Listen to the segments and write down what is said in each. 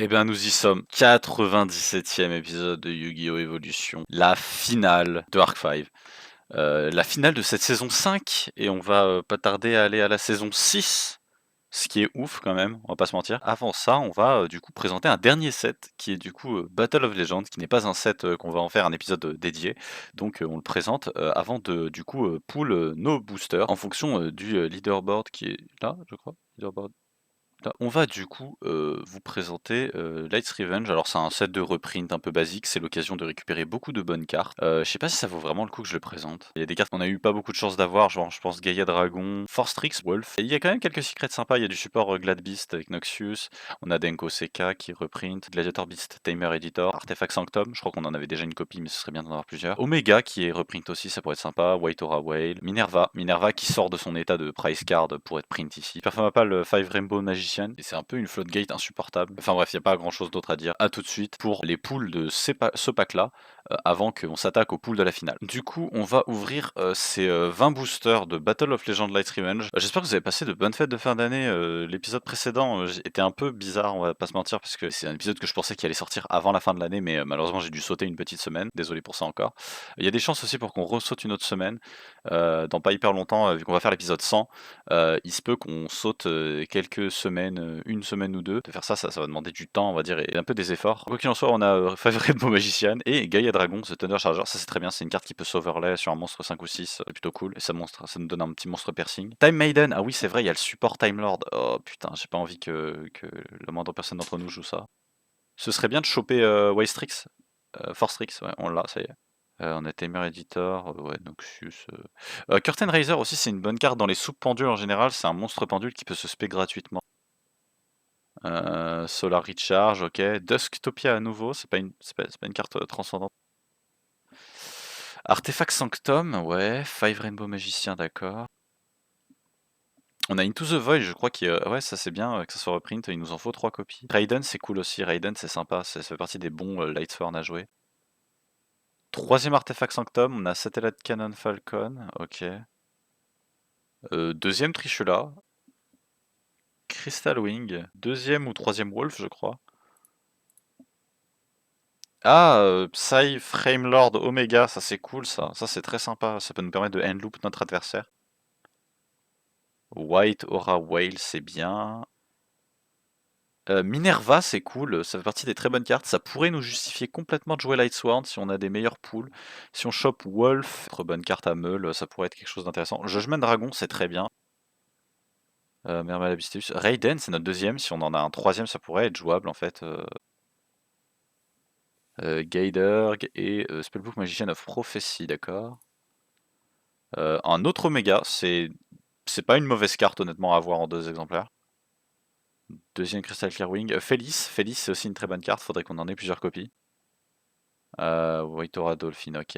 Eh bien, nous y sommes. 97e épisode de Yu-Gi-Oh! Evolution. La finale de Arc 5. La finale de cette saison 5 et on va, pas tarder à aller à la saison 6, ce qui est ouf quand même, on va pas se mentir. Avant ça, on va, du coup présenter un dernier set qui est du coup, Battle of Legends, qui n'est pas un set, qu'on va en faire un épisode, dédié. Donc, on le présente, avant de du coup, pull, nos boosters en fonction, du, leaderboard qui est là, je crois? Leaderboard là, on va du coup, vous présenter, Light's Revenge. Alors c'est un set de reprint un peu basique, c'est l'occasion de récupérer beaucoup de bonnes cartes. Je sais pas si ça vaut vraiment le coup que je le présente. Il y a des cartes qu'on a eu pas beaucoup de chance d'avoir, genre je pense Gaïa Dragon, Force Trix, Wolf. Et il y a quand même quelques secrets sympas, il y a du support, Glad Beast avec Noxious, on a Denko Seka qui reprint, Gladiator Beast Tamer Editor, Artefact Sanctum, je crois qu'on en avait déjà une copie mais ce serait bien d'en avoir plusieurs. Omega qui est reprint aussi, ça pourrait être sympa, White Aura Whale, Minerva qui sort de son état de price card pour être print ici. Performapal 5 Rainbow Magician, et c'est un peu une floodgate insupportable. Enfin bref, il n'y a pas grand chose d'autre à dire. A tout de suite pour les poules de ce pack là, avant qu'on s'attaque aux poules de la finale. Du coup, on va ouvrir ces 20 boosters de Battle of Legends Light Revenge. J'espère que vous avez passé de bonnes fêtes de fin d'année. L'épisode précédent était un peu bizarre, on va pas se mentir, parce que c'est un épisode que je pensais qu'il allait sortir avant la fin de l'année, mais malheureusement j'ai dû sauter une petite semaine. Désolé pour ça encore. Il y a des chances aussi pour qu'on ressaute une autre semaine, dans pas hyper longtemps, vu qu'on va faire l'épisode 100. Il se peut qu'on saute quelques semaines, 1 semaine ou 2. De faire ça, ça va demander du temps, on va dire, et un peu des efforts. Quoi qu'il en soit, on a Five Rainbow Magician et Gaïa Dragon, The Thunder Charger. Ça, c'est très bien. C'est une carte qui peut s'overlay sur un monstre 5 ou 6. C'est plutôt cool. Et ça nous donne un petit monstre piercing. Time Maiden. Ah oui, c'est vrai, il y a le support Time Lord. Oh putain, j'ai pas envie que la moindre personne d'entre nous joue ça. Ce serait bien de choper Wastrix. Force Trix, ouais, on l'a, ça y est. On a Tamer Editor, ouais, Noxious. Curtain Raiser aussi, c'est une bonne carte dans les soupes pendules en général. C'est un monstre pendule qui peut se spé gratuitement. Solar Recharge, OK. Dusktopia à nouveau, c'est pas une carte transcendante. Artefact Sanctum, ouais. Five Rainbow Magicien, d'accord. On a Into the Void, je crois ouais, ça c'est bien que ça soit reprint, il nous en faut 3 copies. Raiden, c'est cool aussi. Raiden, c'est sympa, ça fait partie des bons Lightsworn à jouer. Troisième Artefact Sanctum, on a Satellite Cannon Falcon, OK. Deuxième Trishula. Crystal Wing, deuxième ou troisième Wolf, je crois. Ah, Psy Framelord Omega, ça c'est cool ça. Ça c'est très sympa, ça peut nous permettre de handloop notre adversaire. White Aura Whale, c'est bien. Minerva, c'est cool, ça fait partie des très bonnes cartes. Ça pourrait nous justifier complètement de jouer Lightsworn si on a des meilleurs pools. Si on chope Wolf, très bonne carte à meule, ça pourrait être quelque chose d'intéressant. Judgment Dragon, c'est très bien. Mermalabistus. Raiden, c'est notre deuxième. Si on en a un troisième, ça pourrait être jouable en fait. Gaiderg et Spellbook Magician of Prophecy, d'accord. Un autre Omega, c'est pas une mauvaise carte honnêtement à avoir en 2 exemplaires. Deuxième Crystal Clearwing. Félix, c'est aussi une très bonne carte, faudrait qu'on en ait plusieurs copies. White Aura Dolphin, ok.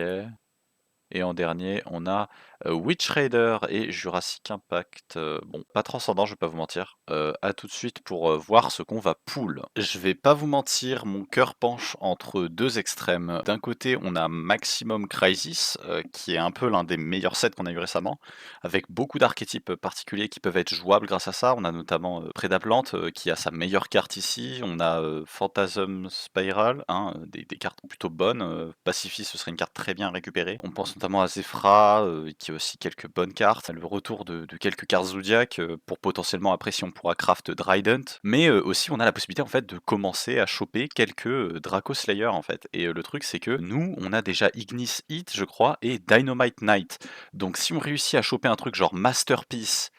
Et en dernier, on a Witch Raider et Jurassic Impact. Bon, pas transcendant, je vais pas vous mentir. À tout de suite pour voir ce qu'on va pull. Je vais pas vous mentir, mon cœur penche entre 2 extrêmes. D'un côté, on a Maximum Crisis, qui est un peu l'un des meilleurs sets qu'on a eu récemment, avec beaucoup d'archétypes particuliers qui peuvent être jouables grâce à ça. On a notamment Prédaplante, qui a sa meilleure carte ici. On a Phantasm Spiral, hein, des cartes plutôt bonnes. Pacify, ce serait une carte très bien à récupérer. On pense notamment à Zefra, qui a aussi quelques bonnes cartes. Le retour de quelques cartes Zodiac, pour potentiellement après si on pourra craft Drident. Mais aussi on a la possibilité en fait de commencer à choper quelques Draco Slayer en fait. Et le truc c'est que nous on a déjà Ignis Hit je crois et Dynamite Knight. Donc si on réussit à choper un truc genre Masterpiece,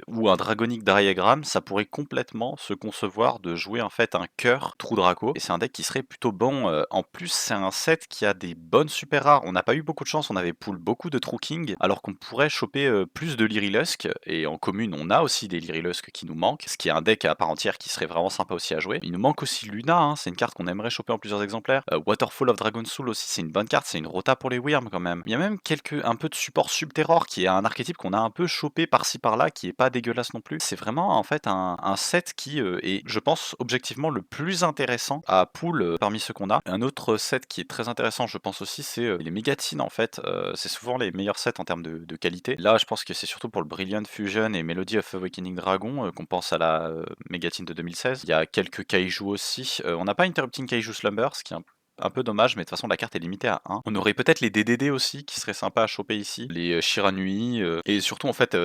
ou un Dragonic Diagram, ça pourrait complètement se concevoir de jouer en fait un cœur Trou Draco, et c'est un deck qui serait plutôt bon. En plus, c'est un set qui a des bonnes super rares. On n'a pas eu beaucoup de chance, on avait pull beaucoup de True King, alors qu'on pourrait choper plus de Lyrilusk, et en commune, on a aussi des Lyrilusk qui nous manquent, ce qui est un deck à part entière qui serait vraiment sympa aussi à jouer. Il nous manque aussi Luna, hein, c'est une carte qu'on aimerait choper en plusieurs exemplaires. Waterfall of Dragon Soul aussi, c'est une bonne carte, c'est une rota pour les Wyrms quand même. Il y a même un peu de support Subterror qui est un archétype qu'on a un peu chopé par-ci par par là qui est pas dégueulasse non plus. C'est vraiment en fait un set qui est, je pense, objectivement le plus intéressant à pool parmi ceux qu'on a. Un autre set qui est très intéressant, je pense aussi, c'est les Mégatines en fait. C'est souvent les meilleurs sets en termes de qualité. Là, je pense que c'est surtout pour le Brilliant Fusion et Melody of Awakening Dragon qu'on pense à la Mégatine de 2016. Il y a quelques Kaiju aussi. On n'a pas Interrupting Kaiju Slumber, ce qui est un peu dommage, mais de toute façon la carte est limitée à 1. On aurait peut-être les DDD aussi qui seraient sympas à choper ici, les Shiranui, et surtout en fait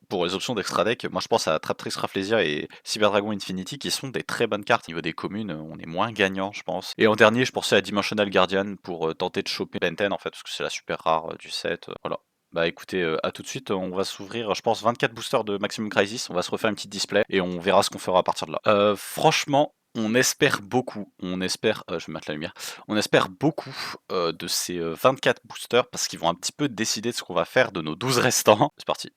pour les options d'extra deck, moi je pense à Traptrix Rafflesia et Cyber Dragon Infinity qui sont des très bonnes cartes. Au niveau des communes, on est moins gagnant je pense. Et en dernier, je pensais à Dimensional Guardian pour tenter de choper Benten en fait, parce que c'est la super rare du set. Voilà. Bah écoutez, à tout de suite, on va s'ouvrir, je pense, 24 boosters de Maximum Crisis, on va se refaire une petite display et on verra ce qu'on fera à partir de là. Franchement, on espère beaucoup, on espère, je vais mettre la lumière, on espère beaucoup de ces 24 boosters parce qu'ils vont un petit peu décider de ce qu'on va faire de nos 12 restants. C'est parti.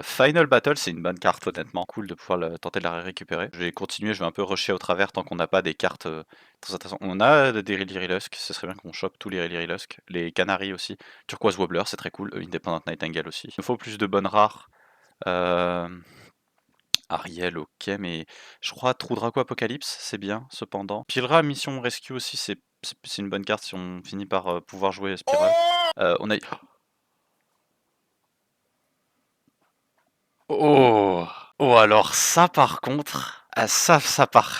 Final Battle, c'est une bonne carte honnêtement, cool de pouvoir tenter de la récupérer. Je vais continuer, je vais un peu rusher au travers tant qu'on n'a pas des cartes très intéressantes. On a des Lyrilusk, ce serait bien qu'on chope tous les Lyrilusk, les Canaries aussi. Turquoise Wobbler, c'est très cool, Independent Nightingale aussi. Il nous faut plus de bonnes rares. Ariel, ok, mais je crois Trou Draco Apocalypse, c'est bien cependant. Pilra Mission Rescue aussi, c'est une bonne carte si on finit par pouvoir jouer Spiral. On a... Oh! Oh alors ça par contre, ah ça part.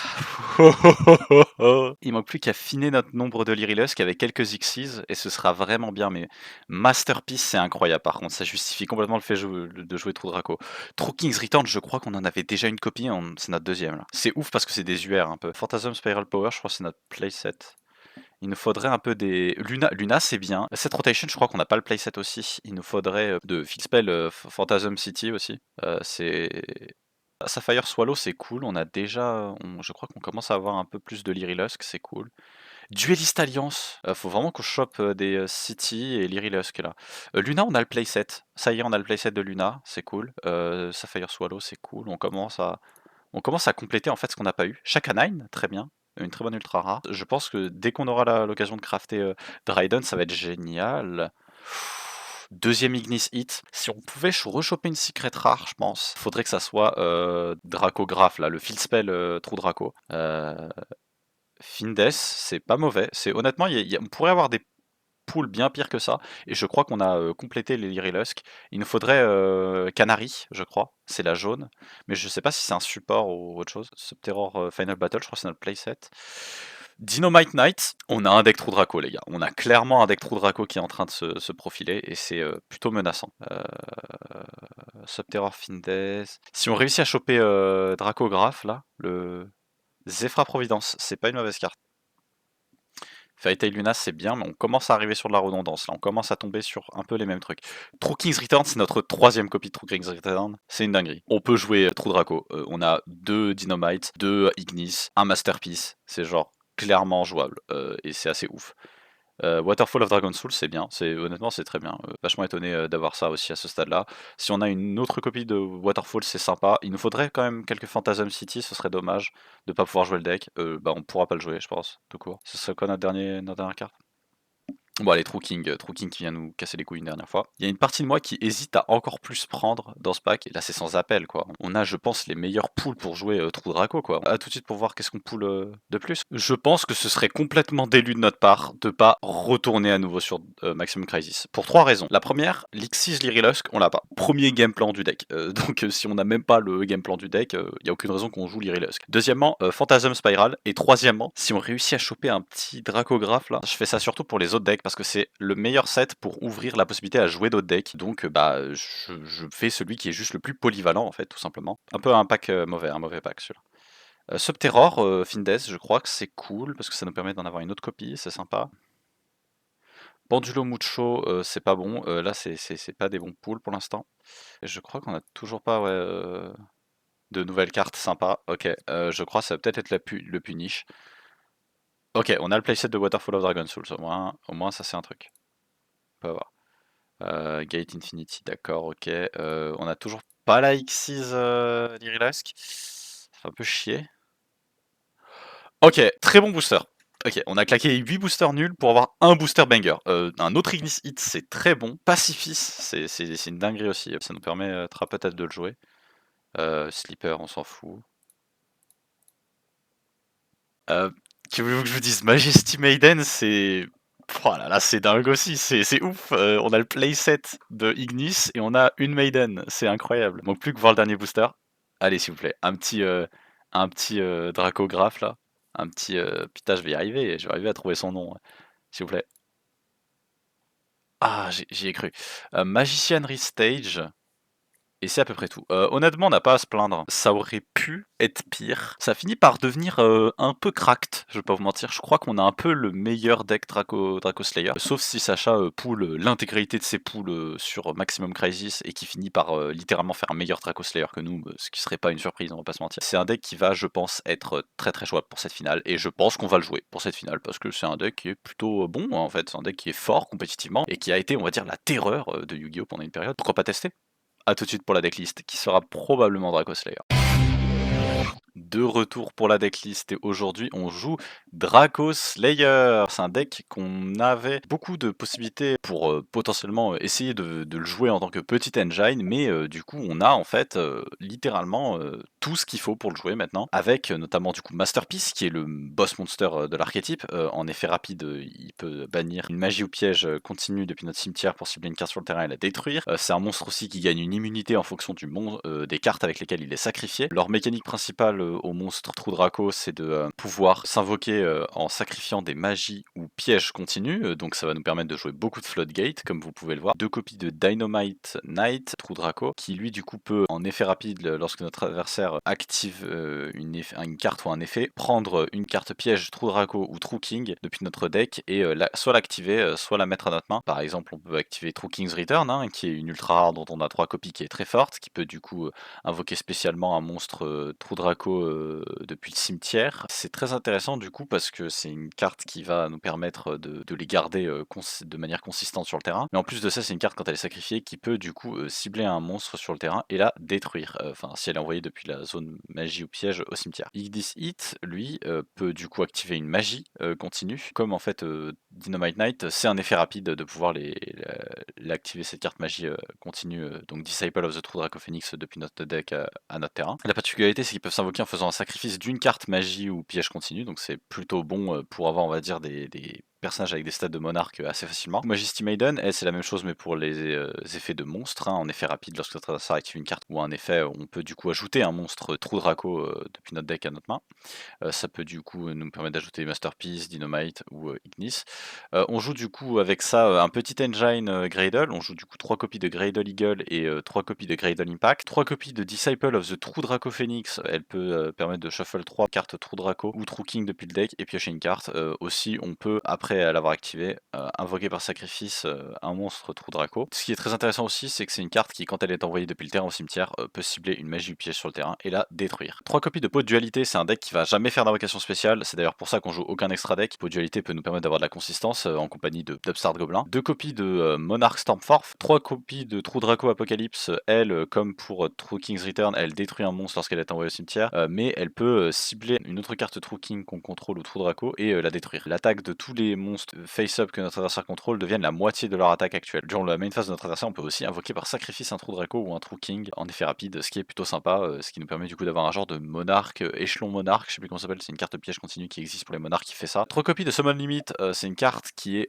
Il manque plus qu'à affiner notre nombre de Lyrilusk avec quelques Xyz et ce sera vraiment bien, mais Masterpiece c'est incroyable par contre, ça justifie complètement le fait de jouer True Draco. True King's Return, je crois qu'on en avait déjà une copie, c'est notre deuxième là. C'est ouf parce que c'est des UR un peu. Phantasm Spiral Power, je crois que c'est notre playset. Il nous faudrait un peu des... Luna c'est bien. Cette rotation, je crois qu'on n'a pas le playset aussi. Il nous faudrait de Fixpel Phantasm City aussi. C'est... Sapphire Swallow, c'est cool. On a déjà... je crois qu'on commence à avoir un peu plus de Lyrilusk, c'est cool. Duelist Alliance. Faut vraiment qu'on chope des City et Lyrilusk là. Luna, on a le playset. Ça y est, on a le playset de Luna, c'est cool. Sapphire Swallow, c'est cool. On commence à compléter en fait ce qu'on n'a pas eu. Chakanine, très bien. Une très bonne ultra rare. Je pense que dès qu'on aura l'occasion de crafter Dryden, ça va être génial. Deuxième Ignis Hit. Si on pouvait rechoper une secret rare, je pense. Faudrait que ça soit Dracograph, là, le field spell Trou Draco. Findes, c'est pas mauvais. Honnêtement, on pourrait avoir des pool bien pire que ça. Et je crois qu'on a complété les Lyrilusk. Il nous faudrait Canary, je crois. C'est la jaune. Mais je sais pas si c'est un support ou autre chose. Subterror Final Battle, je crois que c'est notre playset. Dynamite Knight, on a un deck Trou Draco, les gars. On a clairement un deck Trou Draco qui est en train de se profiler. Et c'est plutôt menaçant. Subterror Findes. Si on réussit à choper Dracograph, là, le Zephyra Providence, c'est pas une mauvaise carte. Fairy Tail Luna c'est bien, mais on commence à arriver sur de la redondance. Là, on commence à tomber sur un peu les mêmes trucs. True King's Return, c'est notre troisième copie de True King's Return. C'est une dinguerie. On peut jouer True Draco. On a 2 Dynamite, 2 Ignis, un Masterpiece. C'est genre clairement jouable. Et c'est assez ouf. Waterfall of Dragon Soul, c'est bien. Honnêtement, c'est très bien. Vachement étonné d'avoir ça aussi à ce stade-là. Si on a une autre copie de Waterfall, c'est sympa. Il nous faudrait quand même quelques Phantasm City, ce serait dommage de pas pouvoir jouer le deck. On pourra pas le jouer, je pense, tout court. Ce serait quoi notre dernière carte? Bon allez, True King qui vient nous casser les couilles une dernière fois. Il y a une partie de moi qui hésite à encore plus prendre dans ce pack, et là c'est sans appel quoi. On a je pense les meilleurs pools pour jouer True Draco quoi. A tout de suite pour voir qu'est-ce qu'on pool de plus. Je pense que ce serait complètement délu de notre part de pas retourner à nouveau sur Maximum Crisis. Pour 3 raisons. La première, l'Xyz Lyrilusk, on l'a pas. Premier game plan du deck. Donc si on n'a même pas le game plan du deck, il n'y a aucune raison qu'on joue Lyrilusk. Deuxièmement, Phantasm Spiral. Et troisièmement, si on réussit à choper un petit Dracograph là, je fais ça surtout pour les autres decks parce que c'est le meilleur set pour ouvrir la possibilité à jouer d'autres decks. Donc je fais celui qui est juste le plus polyvalent en fait, tout simplement. Un peu un pack mauvais, un mauvais pack celui-là. Subterror, Findes, je crois que c'est cool parce que ça nous permet d'en avoir une autre copie, c'est sympa. Bandulo Mucho, c'est pas bon. Là, c'est pas des bons pools pour l'instant. Je crois qu'on a toujours pas de nouvelles cartes sympas. Ok, je crois que ça va peut-être être le Punish. Ok, on a le playset de Waterfall of Dragon Souls, au moins ça c'est un truc. On peut avoir. Gate Infinity, d'accord, ok. On a toujours pas la Xyz Lyrilusk. Ça fait un peu chier. Ok, très bon booster. OK, on a claqué 8 boosters nuls pour avoir un booster banger. Un autre Ignis Hit, c'est très bon. Pacifist, c'est une dinguerie aussi, ça nous permettra peut-être de le jouer. Sleeper, on s'en fout. Que voulez-vous que je vous dise? Majesty Maiden, c'est oh là là, c'est dingue aussi, c'est ouf, on a le playset de Ignis et on a une Maiden, c'est incroyable. Il manque plus que voir le dernier booster. Allez, s'il vous plaît, un petit Dracographe là, un petit, putain, je vais arriver à trouver son nom, s'il vous plaît. Ah, j'y ai cru. Magician Restage. Et c'est à peu près tout. Honnêtement, on n'a pas à se plaindre. Ça aurait pu être pire. Ça finit par devenir un peu cracked, je vais pas vous mentir. Je crois qu'on a un peu le meilleur deck Draco Slayer. Sauf si Sacha pool l'intégralité de ses pools sur Maximum Crisis et qui finit par littéralement faire un meilleur Draco Slayer que nous, ce qui serait pas une surprise, on va pas se mentir. C'est un deck qui va, je pense, être très très jouable pour cette finale. Et je pense qu'on va le jouer pour cette finale parce que c'est un deck qui est plutôt bon en fait. C'est un deck qui est fort compétitivement et qui a été, on va dire, la terreur de Yu-Gi-Oh! Pendant une période. Pourquoi pas tester? A tout de suite pour la decklist, qui sera probablement Draco Slayer. De retour pour la decklist et aujourd'hui on joue Draco Slayer. C'est un deck qu'on avait beaucoup de possibilités pour potentiellement essayer de le jouer en tant que petit engine, mais du coup on a en fait littéralement tout ce qu'il faut pour le jouer maintenant, avec notamment du coup Masterpiece qui est le boss monster de l'archétype. En effet rapide, il peut bannir une magie ou piège continu depuis notre cimetière pour cibler une carte sur le terrain et la détruire. C'est un monstre aussi qui gagne une immunité en fonction des cartes avec lesquelles il est sacrifié. Leur mécanique principale au monstre Trou Draco, c'est de pouvoir s'invoquer en sacrifiant des magies ou pièges continus, donc ça va nous permettre de jouer beaucoup de Floodgate, comme vous pouvez le voir. 2 copies de Dynamite Knight, Trou Draco, qui lui du coup peut, en effet rapide, lorsque notre adversaire active une carte ou un effet, prendre une carte piège Trou Draco ou True King depuis notre deck et soit l'activer, soit la mettre à notre main. Par exemple, on peut activer True King's Return, hein, qui est une ultra rare dont on a 3 copies, qui est très forte, qui peut du coup invoquer spécialement un monstre Trou Draco depuis le cimetière. C'est très intéressant du coup parce que c'est une carte qui va nous permettre de les garder de manière consistante sur le terrain. Mais en plus de ça, c'est une carte quand elle est sacrifiée qui peut du coup cibler un monstre sur le terrain et la détruire. Enfin, si elle est envoyée depuis la zone magie ou piège au cimetière. Ignis Hit, lui, peut du coup activer une magie continue. Comme en fait Dynamite Knight, c'est un effet rapide de pouvoir l'activer cette carte magie continue, donc Disciple of the True Draco Phoenix depuis notre deck à notre terrain. La particularité, c'est qu'ils peuvent s'invoquer en faisant un sacrifice d'une carte magie ou piège continu, donc c'est plutôt bon pour avoir, on va dire, des personnages avec des stats de monarque assez facilement. Majesty Maiden, elle, c'est la même chose, mais pour les effets de monstres, hein, en effet rapide, lorsque notre adversaire active une carte ou un effet, on peut du coup ajouter un monstre Trou Draco depuis notre deck à notre main. Ça peut du coup nous permettre d'ajouter Masterpiece, Dynamite ou Ignis. On joue du coup avec ça un petit engine Gradle. On joue du coup 3 copies de Gradle Eagle et 3 copies de Gradle Impact. 3 copies de Disciple of the True Draco Phoenix. Elle peut permettre de shuffle 3 cartes True Draco ou True King depuis le deck et piocher une carte. Aussi, on peut, après l'avoir activée, invoquer par sacrifice un monstre True Draco. Ce qui est très intéressant aussi, c'est que c'est une carte qui, quand elle est envoyée depuis le terrain au cimetière, peut cibler une magie ou piège sur le terrain et la détruire. 3 copies de Pot de Dualité, c'est un deck qui va jamais faire d'invocation spéciale. C'est d'ailleurs pour ça qu'on joue aucun extra deck. Pot de Dualité peut nous permettre d'avoir de la consistance en compagnie de d'Upstart Goblin. 2 copies de Monarch Stormforth. 3 copies de True Draco Apocalypse. Elle, comme pour True King's Return, elle détruit un monstre lorsqu'elle est envoyée au cimetière, mais elle peut cibler une autre carte True King qu'on contrôle ou True Draco et la détruire. L'attaque de tous les monstres face-up que notre adversaire contrôle deviennent la moitié de leur attaque actuelle. Durant la main phase de notre adversaire, on peut aussi invoquer par sacrifice un True Draco ou un True King en effet rapide, ce qui est plutôt sympa, ce qui nous permet du coup d'avoir un genre de monarque, échelon monarque, je sais plus comment ça s'appelle, c'est une carte piège continue qui existe pour les monarques qui fait ça. 3 copies de Summon Limit, c'est une carte qui est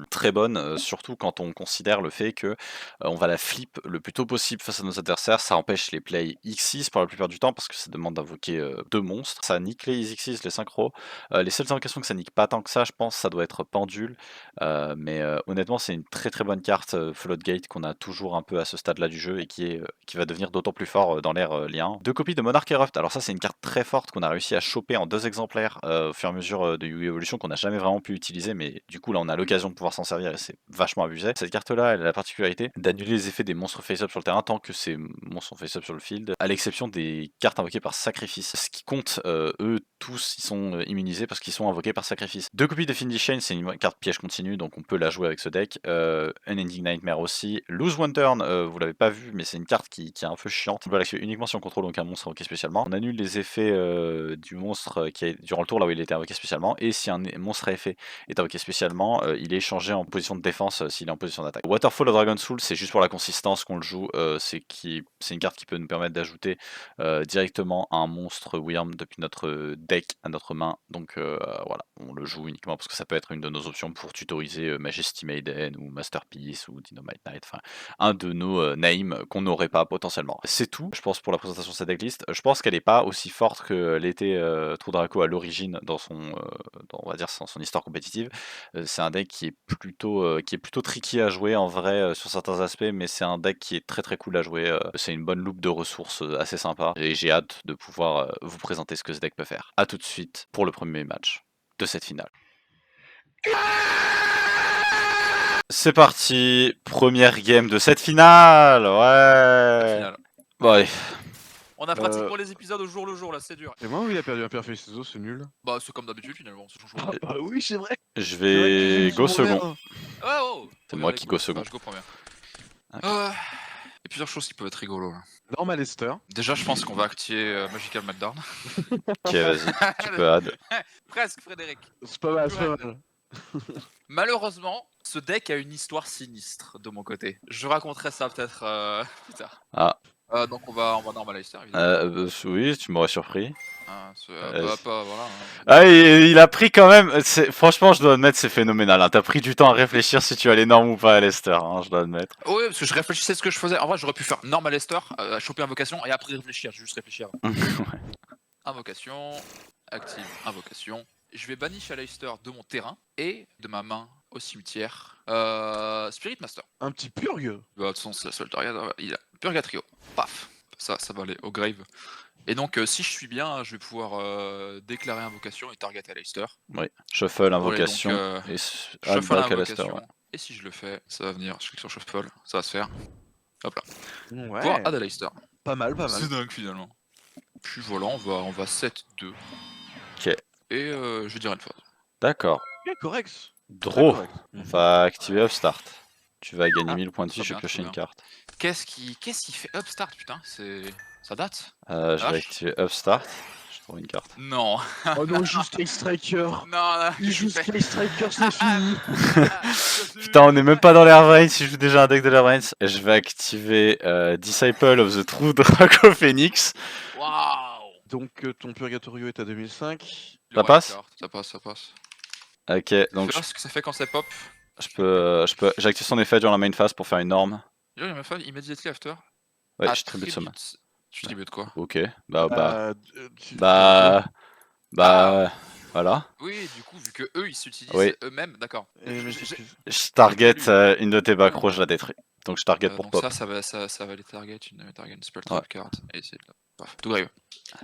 très bonne, surtout quand on considère le fait que on va la flip le plus tôt possible face à nos adversaires. Ça empêche les plays X6 pour la plupart du temps parce que ça demande d'invoquer 2 monstres. Ça nique les X6, les synchros. Les seules invocations que ça nique pas tant que ça, je pense, ça doit être Pendule. Mais honnêtement, c'est une très très bonne carte Floodgate qu'on a toujours un peu à ce stade-là du jeu et qui va devenir d'autant plus fort dans l'ère lien. 2 copies de Monarch Erupt. Alors ça, c'est une carte très forte qu'on a réussi à choper en 2 exemplaires au fur et à mesure de Yu-Gi-Oh! Evolution qu'on n'a jamais vraiment pu utiliser, mais du coup là on a l'occasion de pouvoir s'en servir et c'est vachement abusé. Cette carte-là, elle a la particularité d'annuler les effets des monstres face-up sur le terrain tant que ces monstres sont face-up sur le field, à l'exception des cartes invoquées par sacrifice. Ce qui compte, eux tous, ils sont immunisés parce qu'ils sont invoqués par sacrifice. 2 copies de Fiendish Chain, c'est une carte piège continue, donc on peut la jouer avec ce deck. Unending Nightmare aussi. Lose One Turn, vous l'avez pas vu, mais c'est une carte qui est un peu chiante. On peut l'activer uniquement si on contrôle donc un monstre invoqué spécialement. On annule les effets du monstre qui est durant le tour là où il était invoqué spécialement. Et si un monstre à effet est invoqué spécialement, il est changé en position de défense s'il est en position d'attaque. Waterfall of Dragon Soul, c'est juste pour la consistance qu'on le joue. C'est une carte qui peut nous permettre d'ajouter directement un monstre Wyrm depuis notre deck à notre main. Donc voilà, on le joue uniquement parce que ça peut être une de nos options pour tutoriser Majesty Maiden ou Masterpiece ou Dynamite Knight, enfin un de nos names qu'on n'aurait pas potentiellement. C'est tout, je pense, pour la présentation de cette decklist. Je pense qu'elle n'est pas aussi forte que l'était True Draco à l'origine dans on va dire, son histoire compétitive. C'est un deck qui est plutôt tricky à jouer en vrai sur certains aspects, mais c'est un deck qui est très très cool à jouer. C'est une bonne loupe de ressources assez sympa et j'ai hâte de pouvoir vous présenter ce que ce deck peut faire. A tout de suite pour le premier match de cette finale. C'est parti, première game de cette finale, ouais. Finale. Ouais. On a pratiquement les épisodes au jour le jour là, c'est dur. Et moi où il a perdu un perfect ciseaux, c'est nul. Bah c'est comme d'habitude finalement, ça change Ah rien. bah oui, c'est vrai. Je vais go second. Ah oh. C'est moi qui go second. Je go premier. Ok. Il y a plusieurs choses qui peuvent être rigolos là. Normal Esther. Déjà je pense qu'on va activer Magical Meltdown. Ok, vas-y, tu peux add. Presque Frédéric. C'est pas mal, c'est pas mal. Malheureusement, ce deck a une histoire sinistre de mon côté. Je raconterai ça peut-être plus tard. Ah. Donc on va normaliser évidemment. Oui, tu m'aurais surpris. Voilà. Ah, il a pris quand même. Franchement, je dois admettre, c'est phénoménal. Hein. T'as pris du temps à réfléchir si tu as les normes ou pas à Lester, hein, je dois admettre. Oui, parce que je réfléchissais à ce que je faisais. En vrai, j'aurais pu faire normal Lester, choper invocation et après réfléchir. J'ai juste réfléchi avant. Ouais. Invocation, active, invocation. Je vais banish Aleister de mon terrain et de ma main au cimetière. Spirit Master. Un petit purgue. Bah, de toute façon, c'est la seule target. Il a Purgatrio. Paf. Ça va aller au grave. Et donc, si je suis bien, je vais pouvoir déclarer invocation et target Aleister. Oui, shuffle, invocation donc, et shuffle back invocation. Aleister, ouais. Et si je le fais, ça va venir. Je clique sur shuffle, ça va se faire. Hop là. Ouais. Pouvoir add Aleister. Pas mal, pas mal. C'est dingue finalement. Puis voilà, on va 7-2. Ok. Et je dirais une phase. D'accord. Ok, correct. Draw. Correct. On va activer Upstart. Tu vas gagner 1000 points de vie, très je vais bien, piocher très une bien. carte. Qu'est-ce qui fait Upstart, putain? Ça date? Je vais activer Upstart. Je trouve une carte. Non. Oh non, juste Sky Striker. Non, Il joue Sky Striker, c'est fini. Putain, on est même pas dans l'Air Brains, si je joue déjà un deck de l'Air Brains. Et je vais activer Disciple of the True Draco Phoenix. Waouh. Donc ton Purgatorio est à 2005. Ça passe? Ça passe. Ok, donc Ce que ça fait quand ça pop. j'active son effet durant la main phase pour faire une norme. Il m'a fait immediately after. Ouais, je tribute ce match. Tu tributes quoi? Ok, bah, Ah. voilà. Oui, du coup, vu que eux ils s'utilisent eux-mêmes, d'accord. Je target une de tes back row, je la détruis. Donc je target pour donc pop. ça va les target, une spell trap card. Et c'est paf, tout grave.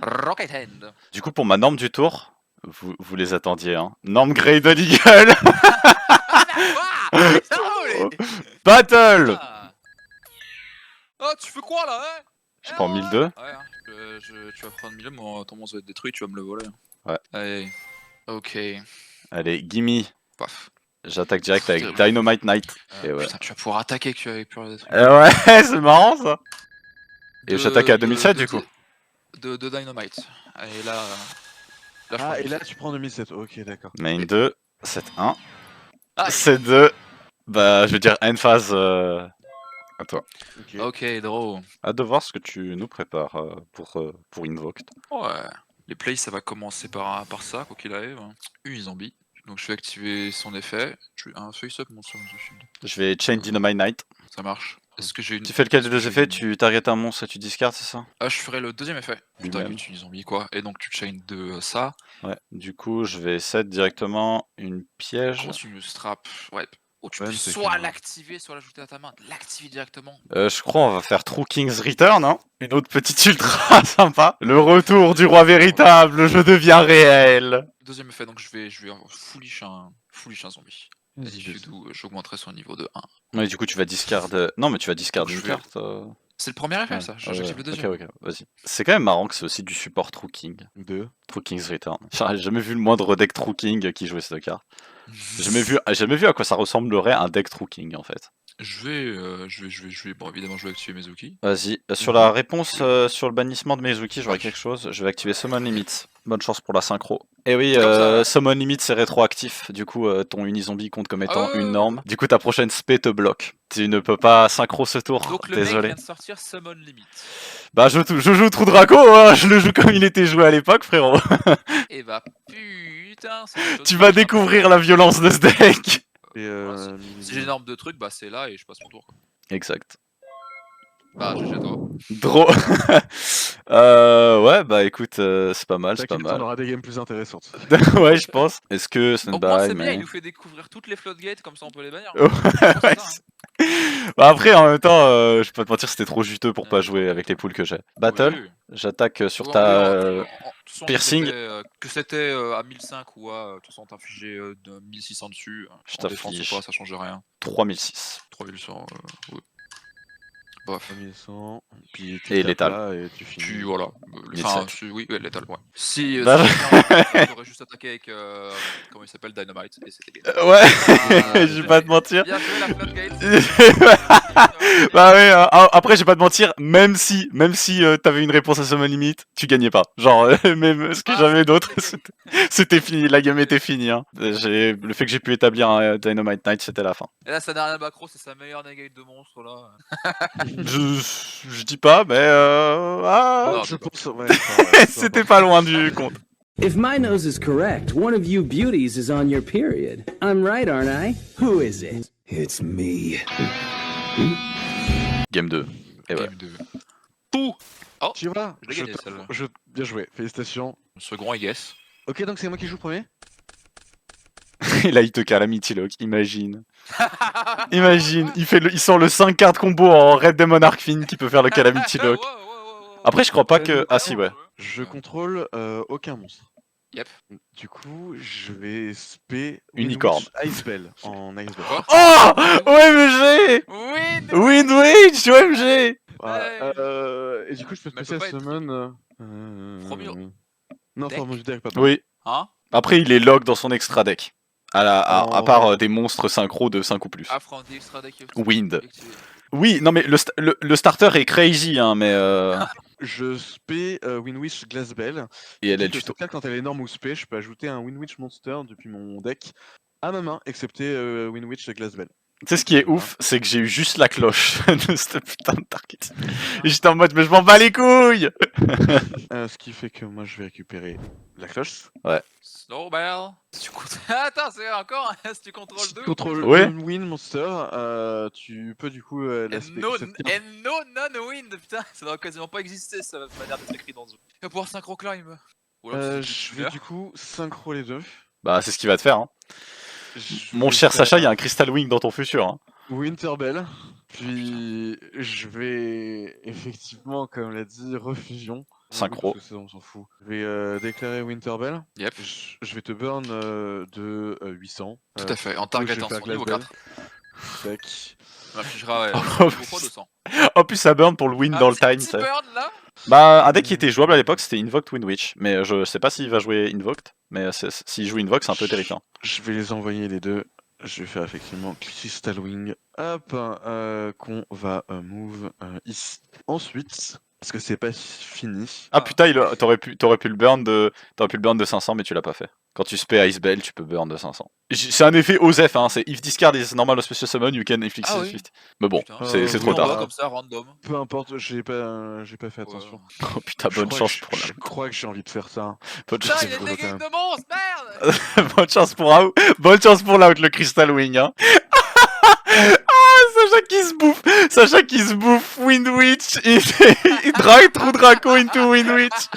Rocket Hand. Du coup, pour ma norme du tour, vous les attendiez, hein. Norme Greydon Eagle. Battle. Oh, tu fais quoi là, hein? Je prends 1002. Ouais, hein, tu vas prendre 1002, ton monstre va être détruit, tu vas me le voler. Ouais. Allez. Ok. Allez, gimme. Paf. J'attaque direct avec Dynamite Knight. Et ouais. Putain, tu vas pouvoir attaquer avec Pure Détruit. Ouais, c'est marrant ça. Et j'attaque à 2007 du coup. De Dynamite. Et là. Et là tu prends 2007. Ok, d'accord. Main 2, 7-1. 7-2. Bah, je veux dire end phase à toi. Ok, draw. Hâte de voir ce que tu nous prépares pour Invoked. Ouais. Les plays, ça va commencer par ça, quoi qu'il arrive. Zombie. Donc je vais activer son effet. Je vais un face-up mon sur shield. Je vais chain Dynamite Knight. Ça marche. Est-ce que j'ai une. Tu fais lequel des deux effets? Tu targetes un monstre et tu discardes, c'est ça? Je ferai le deuxième effet. Tu targetes une zombie, quoi. Et donc tu chain de ça. Ouais. Du coup, je vais set directement une piège. Continue strap. Ouais. Oh, tu peux soit l'activer, soit l'ajouter à ta main. L'activer directement. Je crois on va faire True King's Return, hein. Une autre petite ultra sympa. Le retour du roi véritable, je deviens réel. Deuxième effet, donc je vais foolish un zombie. J'augmenterai son niveau de 1. Ouais, du coup tu vas discard. Non, mais tu vas discard une carte. C'est le premier effet, ça. J'active le deuxième. Ok, vas-y. C'est quand même marrant que c'est aussi du support True King. De True King's Return. J'ai jamais vu le moindre deck True King qui jouait cette carte. J'ai jamais vu à quoi ça ressemblerait un deck True King en fait. Je vais, bon, évidemment, je vais activer mes outils. Vas-y, sur la réponse sur le bannissement de Mizuki, j'aurais quelque chose. Je vais activer Summon Limit. Bonne chance pour la synchro. Et oui, C'est comme ça, ouais. Summon Limit c'est rétroactif. Du coup, ton Unizombie compte comme étant Ah ouais, une ouais. norme. Du coup, ta prochaine spé te bloque. Tu ne peux pas synchro ce tour. Donc le mec Désolé. vient de sortir Summon Limit. Bah, je joue Trou Draco, hein. Je le joue comme il était joué à l'époque, frérot. Et bah putain, c'est une chose Tu que vas je sais pas. découvrir la violence de ce deck. Et Si j'ai une arme de trucs, bah c'est là et je passe mon tour. Quoi. Exact. Bah GG à toi. Draw. Ouais, bah écoute, c'est pas mal, c'est pas t'inquiète, on mal. aura des games plus intéressantes. Ouais, je pense. Est-ce que Au moins c'est Stand-by, bien, il mais... nous fait découvrir toutes les floodgates, comme ça on peut les bannir. Ouais, C'est ouais, ça, hein. Bah après, en même temps, je vais pas te mentir, c'était trop juteux pour pas Ouais, jouer ok, avec ok. les poules que j'ai. Battle, Oui. j'attaque sur Oui, ta de toute façon, piercing. Que c'était à 1005 ou à, de toute façon t'infligeais de 1600 dessus. Je En défense ou t'afflige pas, ça change rien. 3006. 3100, oui. Bref. 3100, puis tu Et tapes létal. là et tu finis. Puis voilà. Enfin, oui, létal, ouais. Si Bah, t'aurais juste attaqué avec. Comment il s'appelle, Dynamite. Et c'était bien. Ouais, Ah, je vais pas te mentir. Bien joué la floodgate. Bah ouais, après, je vais pas te mentir, même si t'avais une réponse à Summon Limit, tu gagnais pas. Genre, même ce que j'avais d'autre, c'était fini, la game était finie. Hein. Le fait que j'ai pu établir un Dynamite Knight, c'était la fin. Et là, ça n'a rien à macro, c'est sa meilleure negate de monstre là. Je dis pas, mais Non, Je d'accord. pense, ouais, enfin, c'était pas loin du compte. If my nose is correct, one of you beauties is on your period. I'm right, aren't I? Who is it? It's me. Game 2. Et ouais. Game 2. Tout. Oh, Tu vois, je l'ai gagné, celle-là. bien joué, félicitations. Second, I guess. Ok, donc c'est moi qui joue premier. Et là, il te calamity lock, imagine. Imagine, il sort le 5 cartes combo en Red Demon Arcfin qui peut faire le calamity lock. Après, je crois pas que... Ah si, ouais. Je contrôle aucun monstre. Yep. Du coup, je vais spé Unicorn. Icebell en Icebell. Oh OMG Win. Windwitch OMG Voilà, et du coup, je peux Mais spécial peut pas être summon. Premier Non, deck. Formos deck, pas Oui. Hein? Après, il est lock dans son extra deck. À part Oh. des monstres synchro de 5 ou plus. Affronter extra deck. Wind. Oui, non mais le starter est crazy, hein, mais... Je spé Winwitch Glassbell. Et elle est le Dit que tuto. c'est quand elle est énorme ou spé, je peux ajouter un Winwitch Monster depuis mon deck à ma main, excepté Winwitch Glassbell. Tu sais ce qui est ouf, c'est que j'ai eu juste la cloche de cette putain de target. Et j'étais en mode, mais je m'en bats les couilles. Ce qui fait que moi je vais récupérer la cloche. Snowball. Attends, c'est encore si tu contrôles Si tu 2. contrôles Ouais. une Win Monster, tu peux du coup la spé. Non-wind, putain, ça doit quasiment pas exister, ça m'a l'air d'être écrit dans le jeu. Il va pouvoir synchro climb. Ou alors, c'est Je vais du coup synchro les deux. Bah, c'est ce qu'il va te faire. Hein. Je Mon vais cher faire Sacha, il y a un Crystal Wing dans ton futur. Hein. Winterbell. Puis je vais effectivement, comme l'a dit, refusion. Synchro. Parce que ça, on s'en fout. Je vais déclarer Winterbell. Yep. Je vais te burn de 800. Tout à fait, en je vais targetant faire son niveau Glassbell. 4. Tac. On infligera Oh, fois 200. En plus, ça burn pour le win dans le time. Petit ça. burn là. Bah, un deck qui était jouable à l'époque, c'était Invoked Windwitch. Mais je sais pas s'il va jouer Invoked. Mais s'il joue Invoke, c'est un peu terrifiant. Je vais les envoyer les deux. Je vais faire effectivement Crystal Wing. Hop, qu'on va move ici. Ensuite, parce que c'est pas fini. Ah putain, t'aurais pu le burn de 500, mais tu l'as pas fait. Quand tu spé Icebell, tu peux burn de 500. C'est un effet OZEF, hein, c'est if discard is normal or special summon, you can inflict Ah oui. 50. Mais bon, Putain. c'est oui, trop on tard. va- Comme ça, random. Peu importe, j'ai pas fait attention. Oh putain, bonne Je chance crois pour que la... Je crois que j'ai envie de faire ça. Bonne Putain, chance, il y a pour des le games time. de monstres, merde. bonne chance pour Out. Bonne chance pour l'out, le Crystal Wing, hein. Sacha qui se bouffe Windwitch, il drag True Draco into Windwitch.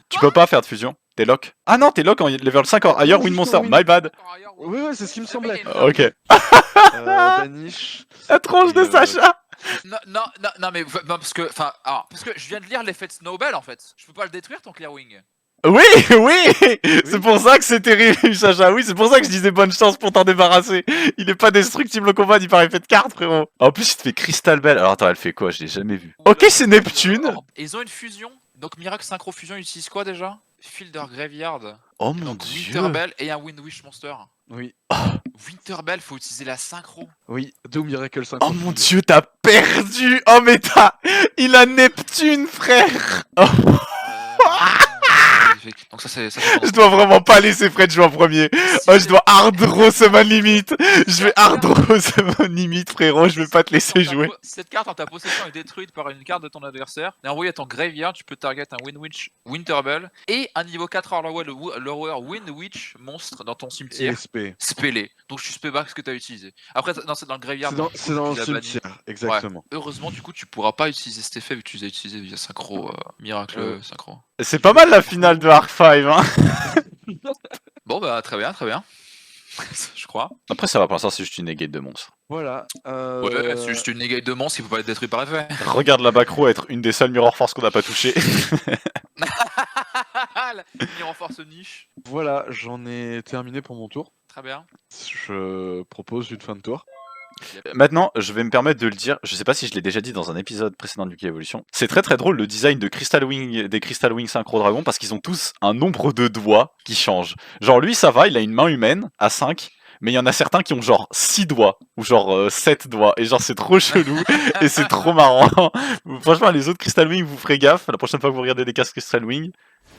Tu peux pas faire de fusion, t'es lock. Ah non, t'es lock en level 5 or ailleurs, Wind Monster, my bad. Ouais, ouais, c'est ce qui me semblait. Ok. Banish. La tronche de Sacha. Non, mais parce que, enfin, parce que je viens de lire l'effet de Snowball en fait. Je peux pas le détruire ton Clearwing. Oui, c'est pour ça que c'est terrible, Sacha. Oui, c'est pour ça que je disais bonne chance pour t'en débarrasser. Il est pas destructible au combat, ni par effet de carte, frérot. En plus, il te fait Crystal Bell. Alors attends, elle fait quoi? Je l'ai jamais vu. Ok, c'est Neptune. Ils ont une fusion. Donc Miracle Synchro Fusion utilise quoi déjà? Fielder Graveyard, Oh mon donc dieu. Winterbell et un Windwish Monster. Oui, Winterbell, faut utiliser la synchro. oui, Doom Miracle 5. Oh mon dieu, t'as perdu. Oh mais il a Neptune, frère. Oh, Donc ça c'est je dois vraiment pas laisser Fred jouer en premier. Oh, je dois hard summon limite. Je vais hard summon limite, frérot. Je vais pas te laisser jouer. Si cette carte en ta possession est détruite par une carte de ton adversaire et envoyée à ton graveyard, tu peux target un Windwitch Winterbell et un niveau 4 Lower Windwitch monstre dans ton Et cimetière SP. spellé. Donc je suis spé back ce que t'as utilisé. Après c'est dans le graveyard. C'est dans, donc, du coup, c'est dans tu le l'as banni. cimetière, exactement. Heureusement du coup tu pourras pas utiliser cet effet vu que tu l'as utilisé via synchro Miracle synchro. C'est pas mal la finale de Arc 5, hein. Bon bah très bien. Je crois. Après, ça va, pour l'instant, c'est juste une negate de monstre. Voilà. Ouais, c'est juste une negate de monstre qui peut pas être détruite par effet. Regarde la back row être une des seules Mirror Force qu'on n'a pas touché. Il renforce niche. Voilà, j'en ai terminé pour mon tour. Très bien. Je propose une fin de tour. Maintenant, je vais me permettre de le dire, je sais pas si je l'ai déjà dit dans un épisode précédent de Yuki Evolution. C'est très très drôle le design de Crystal Wing, des Crystal Wing Synchro Dragon parce qu'ils ont tous un nombre de doigts qui change. Genre lui, ça va, il a une main humaine à 5, mais il y en a certains qui ont genre 6 doigts ou genre 7 doigts et genre c'est trop chelou et c'est trop marrant. Franchement, les autres Crystal Wing, vous ferez gaffe la prochaine fois que vous regardez des casques Crystal Wing.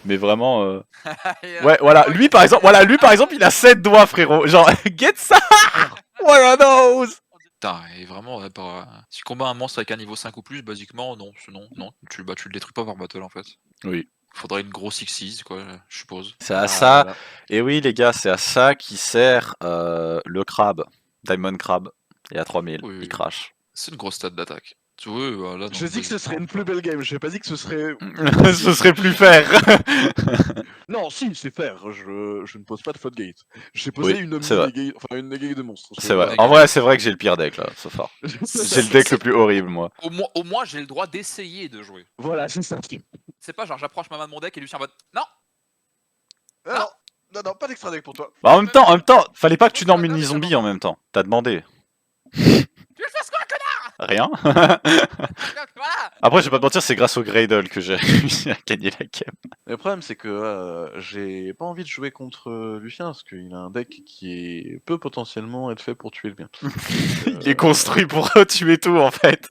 Mais vraiment ouais, voilà, lui par exemple, il a 7 doigts, frérot. Genre get ça. What are those? Putain, et vraiment, si tu combats un monstre avec un niveau 5 ou plus, basiquement, non, tu le détruis pas par battle en fait. Oui. Faudrait une grosse Xyz, quoi, je suppose. C'est à ça, voilà. et oui les gars, c'est à ça qui sert le crabe, Diamond Crab, et à 3000, Oui, oui. il crache. C'est une grosse stat d'attaque. Tu vois, voilà. J'ai dit que ce serait une plus belle game, j'ai pas dit que ce serait... Ce serait plus fair. Non, si, c'est faire, je ne pose pas de faute gate. J'ai posé Oui, une c'est vrai. negate, enfin une negate de monstre. C'est vrai. D'accord. En vrai, c'est vrai que j'ai le pire deck là, so far. J'ai le deck le plus horrible, moi. Au moins j'ai le droit d'essayer de jouer. Voilà, c'est ça. C'est pas genre j'approche ma main de mon deck et Lucien en mode non. Non, pas d'extra deck pour toi. Bah, en même temps, fallait pas que tu normes une zombie en même temps. T'as demandé. Tu veux que je fasse quoi, connard? Rien. Voilà. Après, je vais pas te mentir, c'est grâce au Gradle que j'ai réussi à gagner la game. Le problème, c'est que j'ai pas envie de jouer contre Lucien, parce qu'il a un deck qui peut potentiellement être fait pour tuer le bien. Il est construit pour tuer tout en fait.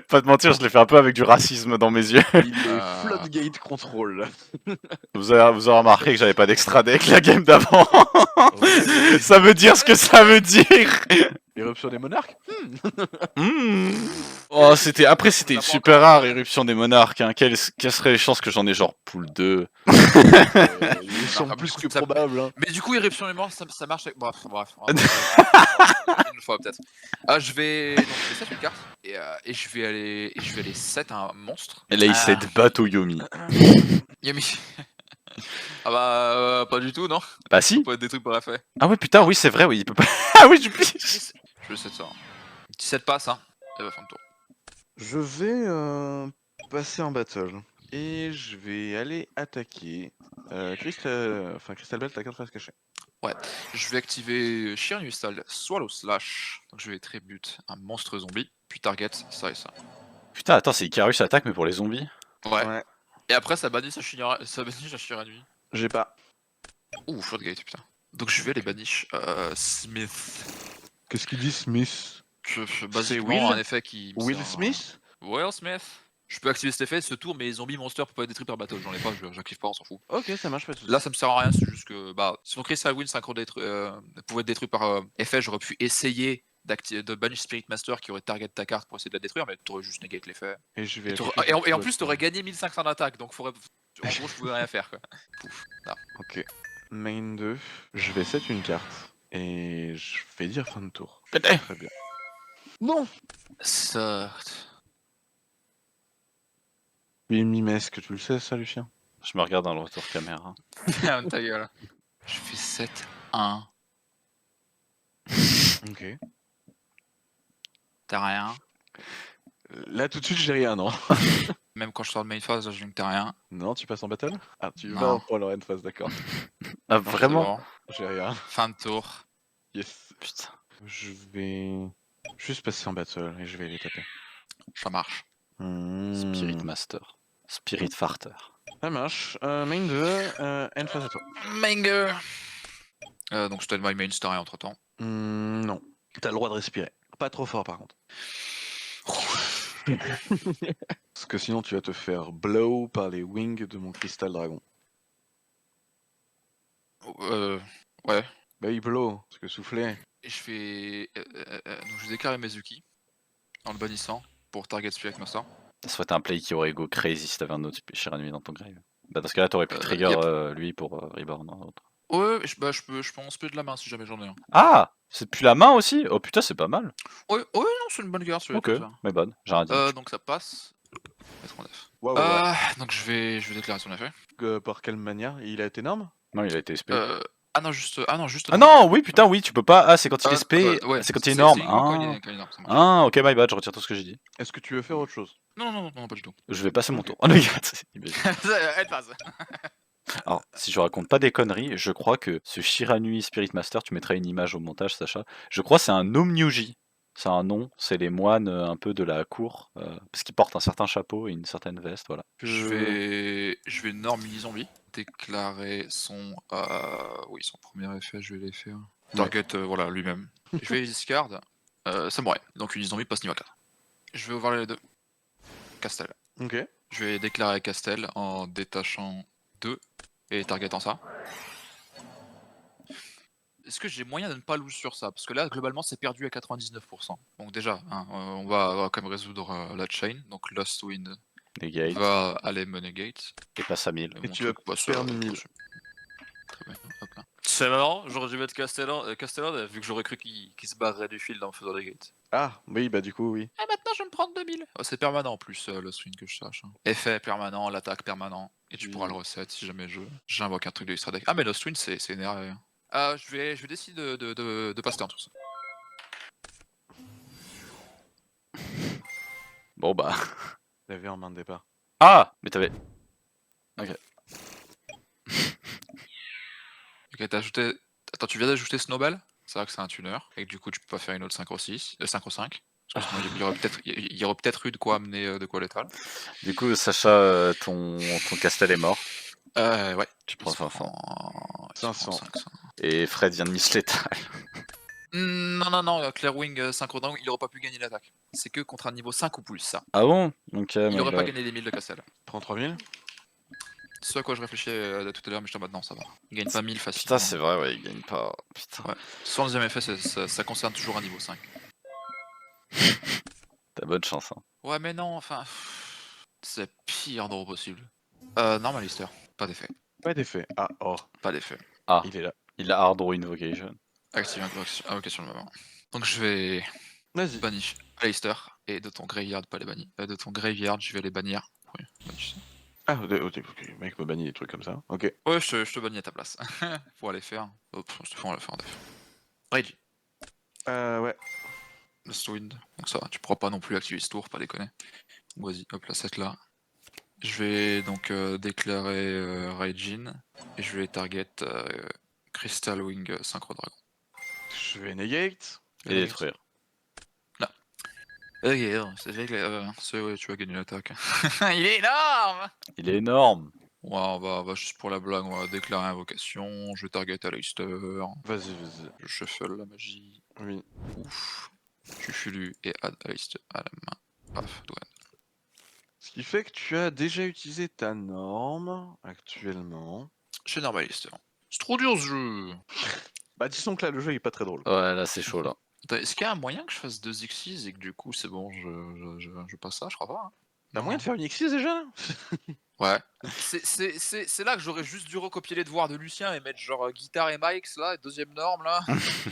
Pas te mentir, je l'ai fait un peu avec du racisme dans mes yeux. Il est floodgate control. Vous aurez remarqué que j'avais pas d'extra deck la game d'avant. Ça veut dire ce que ça veut dire. Éruption des monarques. Oh, c'était une super rare éruption des monarques. Hein. Quelles seraient les chances que j'en ai genre pool 2? Ils sont Ah, plus du que coup, ça- probables. Hein. Mais du coup, Éruption des morts, ça marche avec. Bref. Une fois peut-être. Je vais. Donc, je vais set une carte et je vais aller set un monstre. Et là, il s'est bateau Yomi. Yami. Ah bah, pas du tout, non? Bah si. Pas être des trucs par effet. Ah ouais, putain, oui, c'est vrai, oui, il peut pas. Ah oui, j'oublie. Je vais set ça. 17 passes, hein. Et bah, fin de tour. Je vais passer en battle. Et je vais aller attaquer Crystal Bell, ta carte face cachée. Je vais activer Sheer Nustal Swallow Slash. Donc je vais tribute un monstre zombie. Puis target ça et ça. Putain, attends, c'est Icarus attaque, mais pour les zombies. Ouais. Et après, ça bannit sa Sheer Nuit. J'ai pas. Ouh, Floodgate, putain. Donc je vais les banish Smith. Qu'est-ce qu'il dit Smith? Basiquement, Will un effet qui. Will Smith? Will Smith. Je peux activer cet effet ce tour, mais les zombies monsters peuvent pas être détruits par battle. J'en ai pas, j'active pas, on s'en fout. Ok, ça marche pas tout Là, ça me sert à rien, c'est juste que. Bah, si mon Crystal Wind synchro pouvait être détruit par effet, j'aurais pu essayer de banish Spirit Master qui aurait target ta carte pour essayer de la détruire, mais t'aurais juste negate l'effet. Et je vais. Et en plus, t'aurais gagné 1500 d'attaque, donc en gros, je pouvais rien faire quoi. Pouf. Là. Ok. Main 2. Je vais set une carte. Et je vais dire fin de tour. Pété. Très bien. Non! Certes. Mais Mimesque, tu le sais ça, Lucien? Je me regarde dans le retour caméra. Ta gueule. Je fais 7-1. Ok. T'as rien. Là tout de suite j'ai rien, non? Même quand je sors de main phase, je ne t'as rien. Non, tu passes en battle? Ah, tu vas Non. en pro end phase, d'accord. Ah, Non, vraiment? c'est J'ai rien. bon. Fin de tour. Yes. Putain. Je vais juste passer en battle et je vais les taper. Ça marche. Hmm. Spirit Master. Spirit Farter. Ça marche. Main 2, N face à toi. Manger. Donc je donne my main star entre temps. Non. T'as le droit de respirer. Pas trop fort par contre. Parce que sinon tu vas te faire blow par les wings de mon cristal dragon. Ouais. Bah il blow, parce que souffler. Et je fais. Donc je déclare Mezuki en le bannissant pour Target Spirit Master. Ça serait un play qui aurait go crazy si t'avais un autre Shiranui dans ton grave. Bah dans ce cas-là, t'aurais pu trigger Yep. lui pour Reborn. Autre. Ouais, je peux en split de la main si jamais j'en ai un. Ah, c'est plus la main aussi. Oh putain, c'est pas mal. Ouais, non, c'est une bonne carte sur les Ok, mais bonne, j'ai rien dit. donc ça passe. Mettre en F. Waouh, Donc je vais déclarer son effet. par quelle manière? Il a été énorme? Non, il a été SP. Ah non, juste. Ah non, juste. Ah non, oui, putain, oui, tu peux pas. Ah, c'est quand il est SP, ouais, c'est quand il est énorme. uniquement quand il est énorme, ça marche. Ah, ok, my bad, je retire tout ce que j'ai dit. Est-ce que tu veux faire autre chose? Non, pas du tout. Je vais passer mon Ok. tour. Oh, regarde, imagine. Elle passe. Alors, si je raconte pas des conneries, je crois que ce Shiranui Spirit Master, tu mettras une image au montage, Sacha. Je crois que c'est un Omnyuji. C'est un nom, c'est les moines un peu de la cour, parce qu'ils portent un certain chapeau et une certaine veste, voilà. Je vais norm mini zombie. Déclarer son. Oui, son premier effet, je vais les faire. Target, voilà, lui-même. Je vais discard. Samouraï. Donc une zombie passe niveau 4. Je vais ouvrir les deux. Castel. Ok. Je vais déclarer Castel en détachant 2 et targetant ça. Est-ce que j'ai moyen de ne pas lose sur ça? Parce que là, globalement, c'est perdu à 99%. Donc déjà, hein, on va quand même résoudre la chain. Donc Lost Wind Negate, va aller me negate. et passe à 1000. Et tu vas perdre 1000. Très bien, hop là. C'est marrant, j'aurais dû mettre Castellan, vu que j'aurais cru qu'il se barrerait du field en faisant des gates. Ah, oui, bah du coup, oui. Et maintenant, je vais me prendre 2000. Oh, c'est permanent en plus, le swing que je sache. Hein. Effet permanent, l'attaque permanent. Et tu pourras le reset si jamais j'invoque un truc de extra deck. Ah, mais Lost Wind, c'est énervé. Je vais décider de passer un tout ça. Bon bah. L'avais en main de départ. Ah, mais t'avais. Ok, t'as ajouté. Attends, tu viens d'ajouter Snowball? C'est vrai que c'est un tuner. Et que du coup, tu peux pas faire une autre 5/6. 5/5. Parce que sinon, il y aurait peut-être eu de quoi amener de quoi létal. Du coup, Sacha, ton Castel est mort. Ouais. Tu prends 500. 500. Et Fred vient de miss létal. Non, Clairwing synchro il aurait pas pu gagner l'attaque. C'est que contre un niveau 5 ou plus, ça. Ah bon? Ok, Il aurait pas gagné les 1000 de Castel. Prends 3000. C'est ce à quoi je réfléchissais tout à l'heure, mais je t'en maintenant ça va. Il gagne pas 1000 facilement. Putain, c'est vrai, ouais, il gagne pas. Putain. Ouais. Son deuxième effet, ça concerne toujours un niveau 5. T'as bonne chance, hein. Ouais, mais non, enfin. C'est pire draw possible. Normal Easter, pas d'effet. Pas d'effet. Ah, oh, Pas d'effet. Ah, il est là. il a Hard Draw Invocation. Active invocation le moment. Donc je vais Vas-y. bannir Aleister et de ton graveyard, pas les bannir. De ton graveyard, je vais les bannir. Oui, bannir ça. Ah, ok, le mec me bannit des trucs comme ça. Ok. Ouais, je te bannis à ta place. Faut aller faire. Hop, je te fais, on va le faire en def. Rage. Ouais. Lost Wind. Donc ça va, tu pourras pas non plus activer ce tour, pas déconner. Vas-y, hop là, cette là. Je vais donc déclarer Raijin et je vais target Crystal Wing Synchro Dragon. Je vais negate. Et détruire. Ok, c'est vrai que ouais, tu vas gagner l'attaque. Il est énorme! Il est énorme. Ouais, on va juste pour la blague, on va déclarer invocation, je target Aleister, Vas-y. je shuffle la magie, Oui. ouf, je suis lu et add Aleister à la main. Paf, douane. Ce qui fait que tu as déjà utilisé ta norme actuellement. J'ai normal Aleister. C'est trop dur ce jeu! Bah disons que là le jeu il est pas très drôle. Ouais, là, c'est chaud, là. Attends, est-ce qu'il y a un moyen que je fasse 2 Xyz et que du coup c'est bon, je passe ça? Je crois pas. Hein. T'as moyen de faire une X6 déjà là? Ouais. C'est là que j'aurais juste dû recopier les devoirs de Lucien et mettre genre guitare et mics là, et deuxième norme là.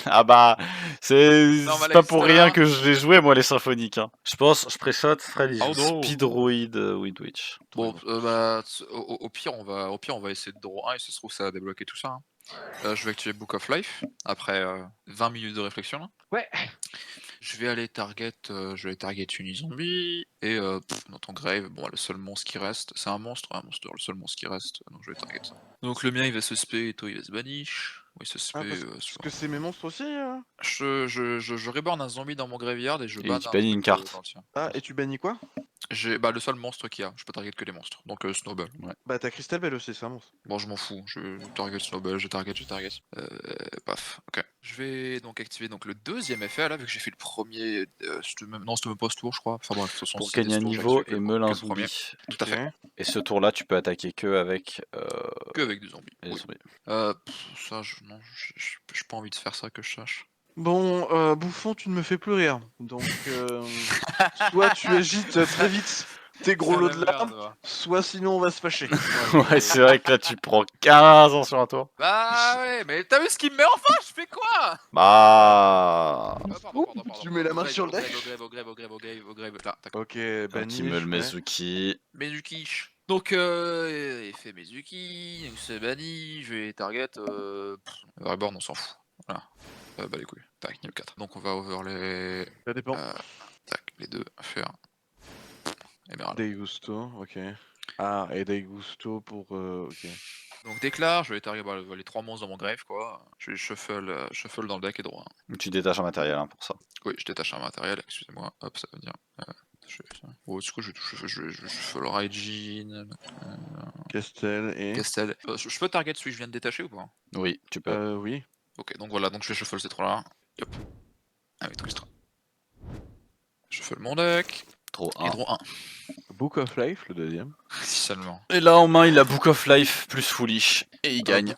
Ah bah, c'est Normal pas pour Aleister. rien que je l'ai joué, moi, les symphoniques. Hein. Je pense, je pré-shot, Fred, il Oh joue non. Speedroid Windwitch. Bon, bah, au pire, on va essayer de draw 1 et si ça se trouve, ça va débloquer tout ça. Hein. Je vais activer Book of Life après 20 minutes de réflexion. Là. Ouais. Je vais aller target Unizombie et dans ton grave, bon, le seul monstre qui reste, c'est un monstre, le seul monstre qui reste, donc je vais target ça. Donc le mien il va se spé et toi il va se banish. Oui, se spé. Parce que c'est mes monstres aussi. Je reborn un zombie dans mon graveyard et je Et banne tu un bannis truc une carte. dans le tien. Ah, et tu bannis quoi? Bah, le seul monstre qu'il y a, je peux target que les monstres, donc Snowball. Bah t'as Crystal Bell aussi, c'est un monstre. Bon, je m'en fous, je target Snowball, je target. Paf, ok. Je vais donc activer donc, le deuxième effet, là, vu que j'ai fait le premier. Non, c'était même pas ce tour, je crois. Enfin bref, de toute façon, Pour c'était gagner un ce tour, j'ai niveau activé et que meule un le premier. zombie. Tout à fait. Et ce tour-là, tu peux attaquer que avec Que avec des zombies. les Oui. zombies. Ça, non, j'ai pas envie de faire ça que je sache. Bon, Bouffon, tu ne me fais plus rire. Donc, soit tu agites très vite tes gros lots de larmes, soit sinon on va se fâcher. Ouais, c'est vrai que là, tu prends 15 ans sur un tour. Bah ouais, mais t'as vu ce qu'il me met en face, je fais quoi? Bah. Pardon. Tu mets la main sur le deck. Au grève. Là, d'accord. Ok, Un Banish. petit meule ouais. Mezuki. Mezuki. Donc, effet Mezuki, donc c'est banni, je vais target. Reborn, on s'en fout. Voilà. Bah les couilles. Tac, niveau 4. Donc on va overlay. Ça dépend. Tac, les deux, faire. Emerald. Degusto, ok. Ah, et Degusto pour. Ok. Donc déclare, je vais target les 3 monstres dans mon greffe, quoi. Je vais shuffle dans le deck et droit. Tu détaches un matériel pour ça. Oui, je détache un matériel, excusez-moi. Hop, ça veut dire. Oh, du coup, je shuffle Raijin. Castel et. Castel. Je peux target celui que je viens de détacher ou pas? Oui, tu peux. Oui. Ok, donc voilà, donc je vais shuffle ces 3 là. Hop. Avec Tristra. Je shuffle mon deck. Trop Et 1. draw 1. Book of Life, le deuxième. Si seulement. Et là, en main, il a Book of Life plus Foolish. Et il gagne.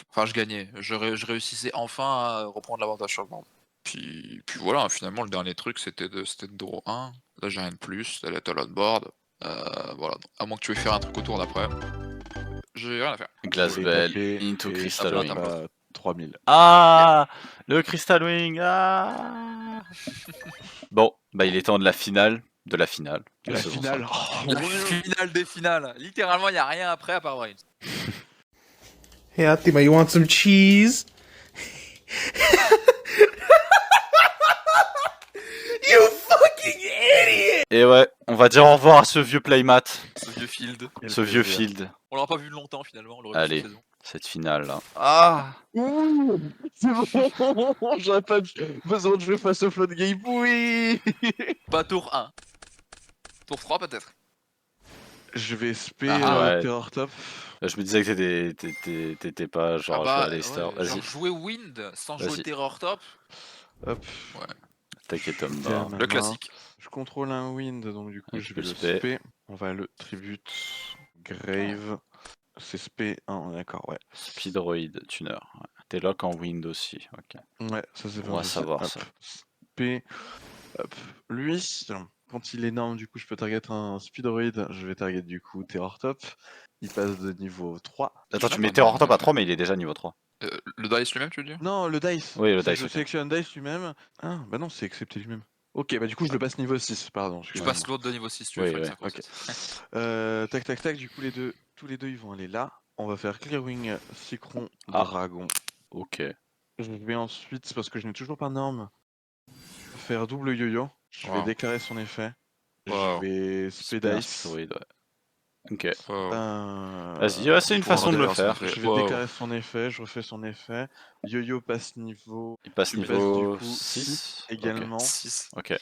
Enfin, je gagnais. Je réussissais enfin à reprendre l'avantage sur le board. Puis voilà, finalement, le dernier truc, c'était de draw 1. Là, j'ai rien de plus. Elle est à l'autre board. Voilà. Donc, à moins que tu veuilles faire un truc au tour d'après. J'ai rien à faire. Glass Et Bell, taper, into et Crystal tape, Wing. tape. pas 3000. Ah, le Crystal Wing. Ah. Bon, bah il est temps de la finale. De la finale. de La saison finale. 5. Oh, La mon Dieu. finale des finales. Littéralement, il n'y a rien après à part Brains. Hey, Atima, you want some cheese? You fucking idiot! Et ouais, on va dire au revoir à ce vieux playmat. Ce vieux field. Quel Ce vieux plaisir. field. On l'aura pas vu longtemps finalement. On l'aurait Allez. vu cette saison. Cette finale là. Ah. Ouh, c'est bon, j'aurais pas besoin de jouer face au float game. Oui. Pas tour 1. Tour 3 peut-être. Je vais spé Ouais. Terror Top. Je me disais que t'étais pas genre jouer à Leicester. ouais, Vas-y, genre jouer Wind sans jouer Vas-y. le Terror Top. Hop. t'inquiète Tom. Tiens, Bah. ma Le main. classique. Je contrôle un wind, donc du coup Ouais, je tu vais peux le spé. spé. On va le tribute. Grave. C'est spé 1, d'accord, ouais. Speedroid Tuner. Ouais. T'es lock en wind aussi. Ok. Ouais, ça c'est On va bien. savoir Hop. ça. Spé. Hop. Lui, quand il est énorme, du coup je peux target un Speedroid. Je vais target du coup Terror Top. Il passe de niveau 3. Attends, Qui tu n'a mets pas Terror de Top à mal, 3, mais il est déjà niveau 3. Le dice lui-même, tu veux dire? Non, le dice. Oui, le Si dice, je ok. sélectionne dice lui-même. Ah, bah non, c'est accepté lui-même. Ok, bah du coup je le passe niveau 6, pardon. Tu excuse-moi. passes l'autre de niveau 6 si tu veux Oui, faire oui. une Ok. 57. Tac, du coup tous les deux ils vont aller là. On va faire Clearwing, Cycron, Ah. Dragon. Ok. Je vais ensuite, parce que je n'ai toujours pas norme, faire double yo-yo. Je vais Wow. déclarer son effet. Je Wow. vais spé Spé un dice. Speedroid, ouais. Ok. Vas-y, Vas-y, c'est une façon de le faire. Je vais déclarer son effet, je refais son effet. Yo-yo passe niveau. Il passe Tu passes niveau du coup 6 également. 6. Ok.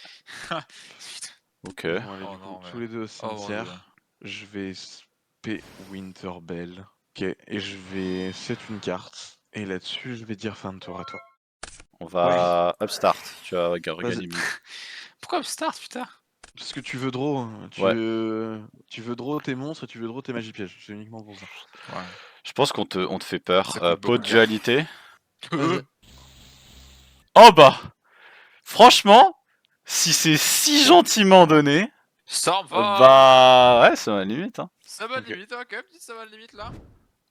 Ok. Ils vont aller Oh du coup non, mais- tous les deux au Oh, mon cimetière. Dieu. Je vais spé Winterbell. Ok, et je vais set une carte. Et là-dessus, je vais dire fin de tour à toi. On va upstart. Tu vas regagner. Pourquoi start, putain? Parce que tu veux draw, hein. Tu veux draw tes monstres et tu veux draw tes magies pièges. C'est uniquement pour ça. Ouais. Je pense qu'on te fait peur. Ça coûte Pot beaucoup de de dualité. Vas-y. Oh bah franchement, si c'est si gentiment donné, Stormfall. bah ouais, c'est ma limite. Hein. Ça va Ok. limite, hein, quand même, dis ça va limite là.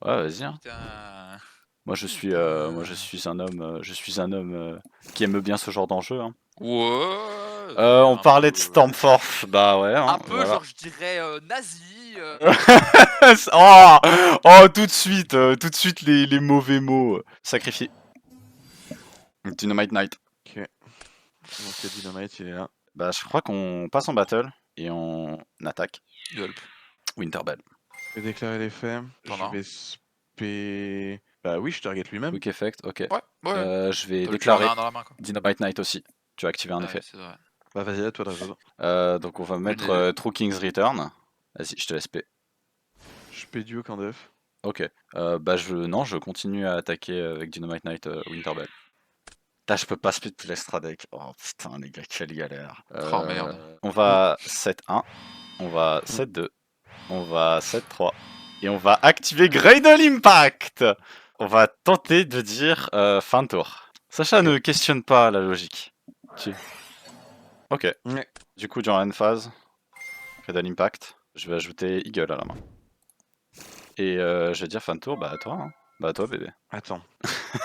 Ouais, vas-y. Hein. Putain. Moi je suis un homme qui aime bien ce genre d'enjeu. Hein. Ouais. On un parlait peu, de Stormforce, bah ouais. Hein, Un peu, voilà. genre, je dirais nazi. Oh, tout de suite les mauvais mots. Sacrifié. Dynamite Knight. Ok. Donc il y a Dynamite, il est là. Bah je crois qu'on passe en battle et on attaque. Yelp. Winterbell. Je vais déclarer les faits. T'en as Je un vais spé. Bah oui, je target lui-même. Quick effect, ok. Ouais, ouais. Je vais Tu en as déclarer un dans la main, quoi. Dynamite Knight aussi. Tu as activé un Ouais, effet. c'est vrai. Bah vas-y, à toi de résoudre. Donc on va mettre idée. True King's Return. Vas-y, je te laisse P. Je paie Duke en def. Ok. Bah non, je continue à attaquer avec Dynamite Knight Winterbell. Putain, je peux pas split l'Extra deck. Oh putain, les gars, quelle galère. Oh, merde. On va 7-1, on va 7-2, on va 7-3, et on va activer Greydol Impact. On va tenter de dire fin de tour. Sacha ne questionne pas la logique. Ok. Ouais. Du coup, durant end phase, Greydol Impact, je vais ajouter Eagle à la main. Et je vais dire fin de tour, bah à toi, hein. Bah à toi bébé. Attends.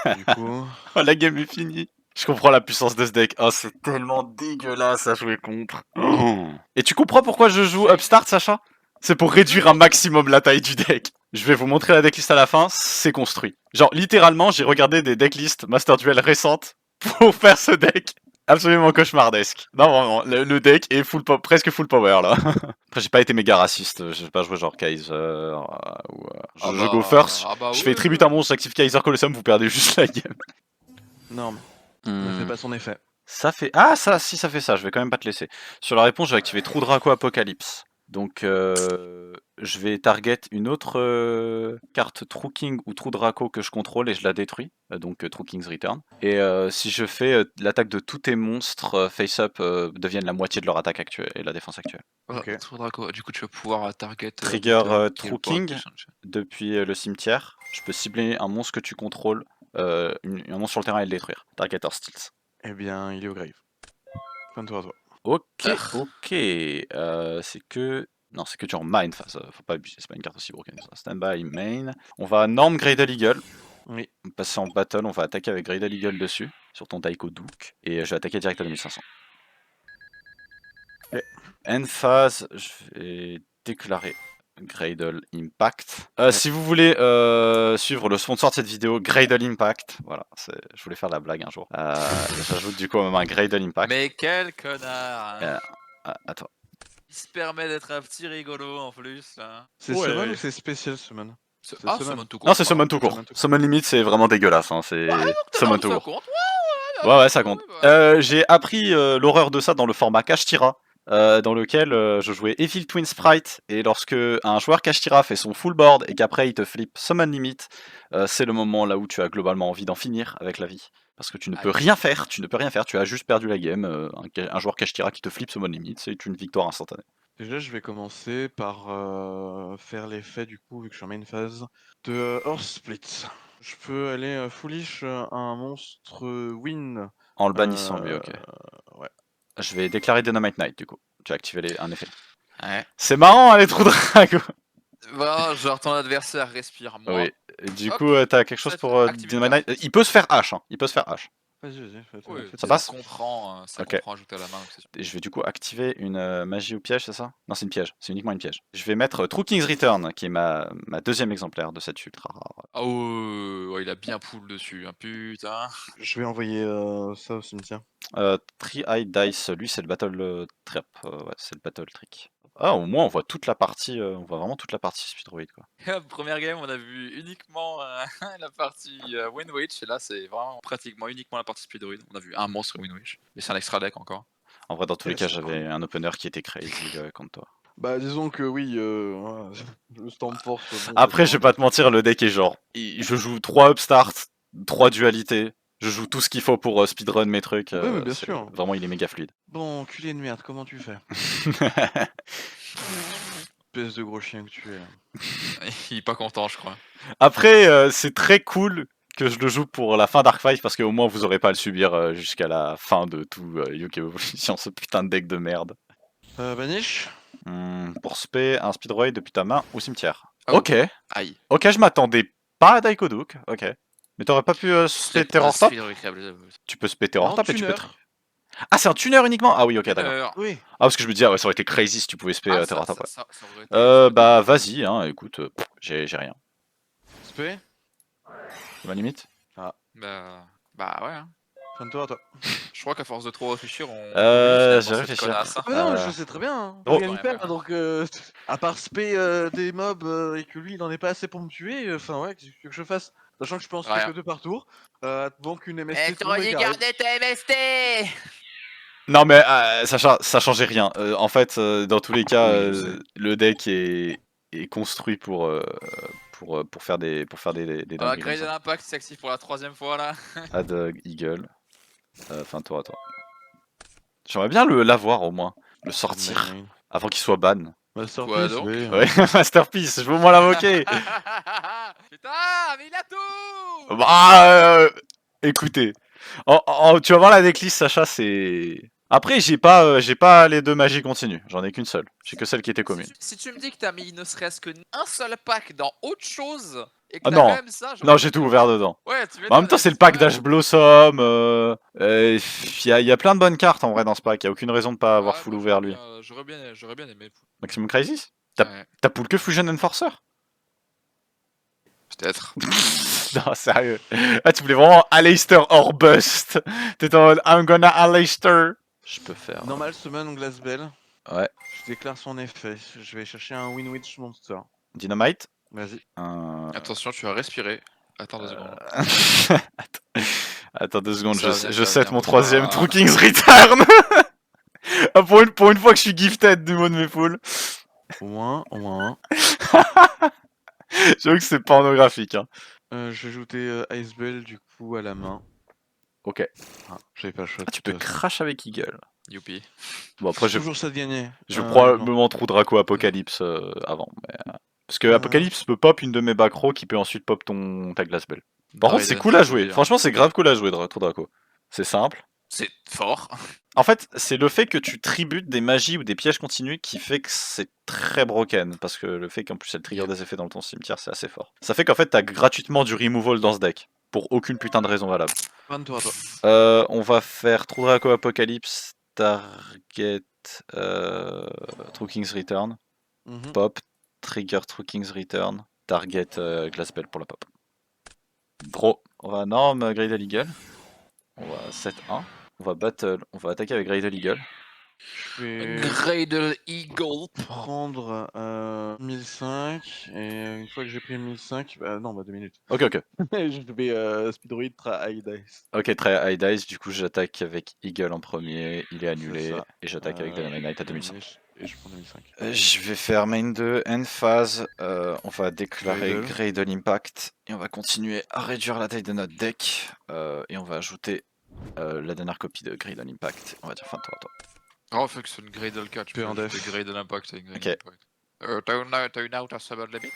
Du coup... Oh, la game est finie. Je comprends la puissance de ce deck. Oh, c'est tellement dégueulasse à jouer contre. Oh. Et tu comprends pourquoi je joue Upstart, Sacha? C'est pour réduire un maximum la taille du deck. Je vais vous montrer la decklist à la fin, c'est construit. Genre, littéralement, j'ai regardé des decklists Master Duel récentes pour faire ce deck. Absolument cauchemardesque. Non, vraiment, le deck est presque full power, là. Après, j'ai pas été méga raciste, j'ai pas joué genre Kaiser, ou... je go first, je fais tribute à monstre, j'active Kaiser Colosseum, vous perdez juste la game. Non, ne fait pas son effet. Ça fait... Ah, ça, si ça fait ça, je vais quand même pas te laisser. Sur la réponse, je vais activer True Draco Apocalypse. Donc, je vais target une autre carte True King ou True Draco que je contrôle et je la détruis. Donc, True King's Return. Et si je fais l'attaque de tous tes monstres face-up deviennent la moitié de leur attaque actuelle et la défense actuelle. Ok. True Draco. Du coup, tu vas pouvoir target. Trigger Peter, True qui est King pas- depuis le cimetière. Je peux cibler un monstre que tu contrôles, un monstre sur le terrain et le détruire. Target or Steals. Eh bien, il est au grave. Fin de tour à toi. Ok, ok. C'est que... Non, c'est que tu en main phase. Faut pas abuser, c'est pas une carte aussi broken que ça. Standby, main. On va norm Greydol Eagle. Oui. On va passer en battle, on va attaquer avec Greydol Eagle dessus, sur ton Taiko Duke. Et je vais attaquer direct à 2500. Ok. End phase, je vais déclarer Greydol Impact. Si vous voulez suivre le sponsor de cette vidéo, Greydol Impact, voilà, je voulais faire la blague un jour. J'ajoute du coup à ma Greydol Impact. Mais quel connard, hein. Attends. Il se permet d'être un petit rigolo en plus, là. C'est Ouais. summon ou c'est spécial summon? Ah, summon. summon tout court. Non, c'est summon tout court. Summon tout court. Summon limite, c'est vraiment dégueulasse. Hein. C'est summon tout Ça court. compte. Ouais, ça compte. J'ai appris l'horreur de ça dans le format Kashtira, dans lequel je jouais Evil Twin Sprite. Et lorsque un joueur Kashtira fait son full board et qu'après il te flippe Summon Limit, c'est le moment là où tu as globalement envie d'en finir avec la vie. Parce que tu ne peux rien faire, tu as juste perdu la game. Un joueur Kashtira qui te flippe Summon Limit, c'est une victoire instantanée. Déjà, je vais commencer par faire l'effet, du coup, vu que je suis en main phase, de Horse Split. Je peux aller foolish un monstre win. En le bannissant lui, ok. Ouais. Je vais déclarer Dynamite Knight du coup. Tu as activé un effet. Ouais. C'est marrant, hein, les trous de drago. Bon, genre ton adversaire respire moins. Oui. Et du Hop, coup, t'as quelque chose ça pour fait activer Dynamite Knight. Il peut se faire H, hein. Il peut se faire H. Vas-y, fais-toi. Ouais, Ça passe ça comprend Ok. ajouter à la main. Donc c'est sûr. Et je vais du coup activer une magie ou piège, c'est ça? Non, c'est une piège. C'est uniquement une piège. Je vais mettre True King's Return, qui est ma deuxième exemplaire de cette ultra rare. Ah ouais, il a bien pool dessus, hein, putain. Je vais envoyer ça au cimetière. Three-Eye Dice, lui, c'est le Battle Trap. Ouais, c'est le Battle Trick. Ah, au moins, on voit toute la partie. On voit vraiment toute la partie Speedroid, quoi. Première game, on a vu uniquement la partie Windwitch, et là c'est vraiment pratiquement uniquement la partie Speedroid. On a vu un monstre Windwitch, mais c'est un extra deck encore. En vrai, dans tous les cas, c'est j'avais un opener qui était crazy contre toi. Bah, disons que oui, voilà, le Storm Force. Bon, Après, je vais pas te mentir, le deck est genre. Je joue 3 Upstart, 3 dualités. Je joue tout ce qu'il faut pour speedrun mes trucs. Ouais, mais bien sûr. Vraiment, il est méga fluide. Bon, culé de merde, comment tu fais? Espèce de gros chien que tu es. Il est pas content, je crois. Après, c'est très cool que je le joue pour la fin d'Arc 5 parce qu'au moins vous aurez pas à le subir jusqu'à la fin de tout Yu-Gi-Oh! Evolution, ce putain de deck de merde. Banish? Pour spé, un Speedroid depuis ta main ou cimetière. Oh. Ok. Aïe. Ok, je m'attendais pas à Daikoduke. Ok. Mais t'aurais pas pu spé Terror Top? Tu peux spé Terror Top et tu peux. Ah, c'est un tuner uniquement? Ah oui, ok, d'accord. Oui. Ah, parce que je me disais, ouais, ça aurait été crazy si tu pouvais spé Terror Top. Bah, Vas-y, hein, écoute, j'ai rien. Spé? C'est ma limite? Bah ouais. Hein. Fin de tour à toi. Je crois qu'à force de trop réfléchir, on. Je vais réfléchir. Ah, mais non, je sais très bien. Hein. Oh. Je gagne pas, donc à part spé des mobs et que lui il en est pas assez pour me tuer, enfin ouais, qu'est-ce que je fasse? Sachant que je peux en spé que 2 par tour. Donc une MST. t'aurais dû garder ta MST. Non mais ça changeait rien. En fait, dans tous les cas, Oui, je sais. le deck est construit pour faire des Ah, dingueries comme Grey de ça. l'impact, c'est actif pour la 3ème fois là. Add Eagle. Enfin, tour à tour. J'aimerais bien l'avoir au moins, le sortir avant qu'il soit ban. Quoi Masterpiece, donc? oui. Ouais, Masterpiece, je veux au moins l'invoquer. Putain, mais il a tout. Bah, écoutez, tu vas voir la decklist, Sacha, c'est. Après, j'ai pas les 2 magies continues, j'en ai qu'une seule. J'ai que celle qui était commune. Si tu me dis que t'as mis ne serait-ce que un seul pack dans autre chose et que Ah t'as quand non, même ça, non, j'ai tout ouvert dedans. Ouais, tu Bah, en même temps, m'étonnes, c'est le c'est pack quand même- d'Ash Blossom. Il y a plein de bonnes cartes en vrai dans ce pack. Il y a aucune raison de pas avoir Ouais, full bah, ouvert lui. j'aurais bien aimé. Maximum Crisis. Ouais, T'as pull que Fusion Enforcer. peut-être. Non, sérieux. Ah, tu voulais vraiment Aleister or bust. T'étais en mode I'm gonna Aleister. Je peux faire. Normal summon Glass Bell. Ouais. Je déclare son effet. Je vais chercher un Winwitch Monster. Dynamite. Vas-y. Attention, tu vas respirer. Attends 2 secondes. Attends 2 secondes, Ça va venir, je ça va set venir, mon bouge 3ème pas. True King's Return. Ah, pour une fois que je suis gifted du mot de mes poules. Au moins un. J'avoue que c'est pornographique. Hein. Je vais ajouter Ice Bell du coup à la main. Ok. Ah, j'avais pas le choix. Ah, tu peux crash avec Eagle. Youpi. Bon, après, Toujours ça de gagner. je vais Non. probablement trou Draco Apocalypse avant. Mais, parce que Apocalypse peut pop une de mes back row qui peut ensuite pop ta Glass Bell. Par contre, c'est cool à jouer. Franchement, c'est grave cool à jouer, trou Draco. C'est simple. C'est fort. En fait, c'est le fait que tu tributes des magies ou des pièges continus qui fait que c'est très broken. Parce que le fait qu'en plus elle trigger des effets dans ton cimetière, c'est assez fort. Ça fait qu'en fait, t'as gratuitement du removal dans ce deck. Pour aucune putain de raison valable. Toi. On va faire True Draco Apocalypse, Target True King's Return, Pop, Trigger True King's Return, Target Glass Bell pour la pop. Bro, on va norm Greydale Eagle. On va 7-1. On va battle, on va attaquer avec Greydale Eagle. Je vais Greydale Eagle. prendre 1005 et une fois que j'ai pris 1005, non, 2 minutes. Ok. Je vais Speedroid High Dice. Ok, très high dice, du coup j'attaque avec Eagle en premier, il est annulé, ça. et j'attaque avec Dynamite Knight à 2005. Et je prends 2005. Je vais faire main 2, end phase, on va déclarer Greydale. Greydale Impact, et on va continuer à réduire la taille de notre deck, et on va ajouter la dernière copie de Greydale Impact, on va dire fin de tour à tour. Oh, faut que c'est une Greydale 4. Tu peux en def. ajouter Greydale Impact avec Ok. Greydale Impact. T'as une out à summon limit?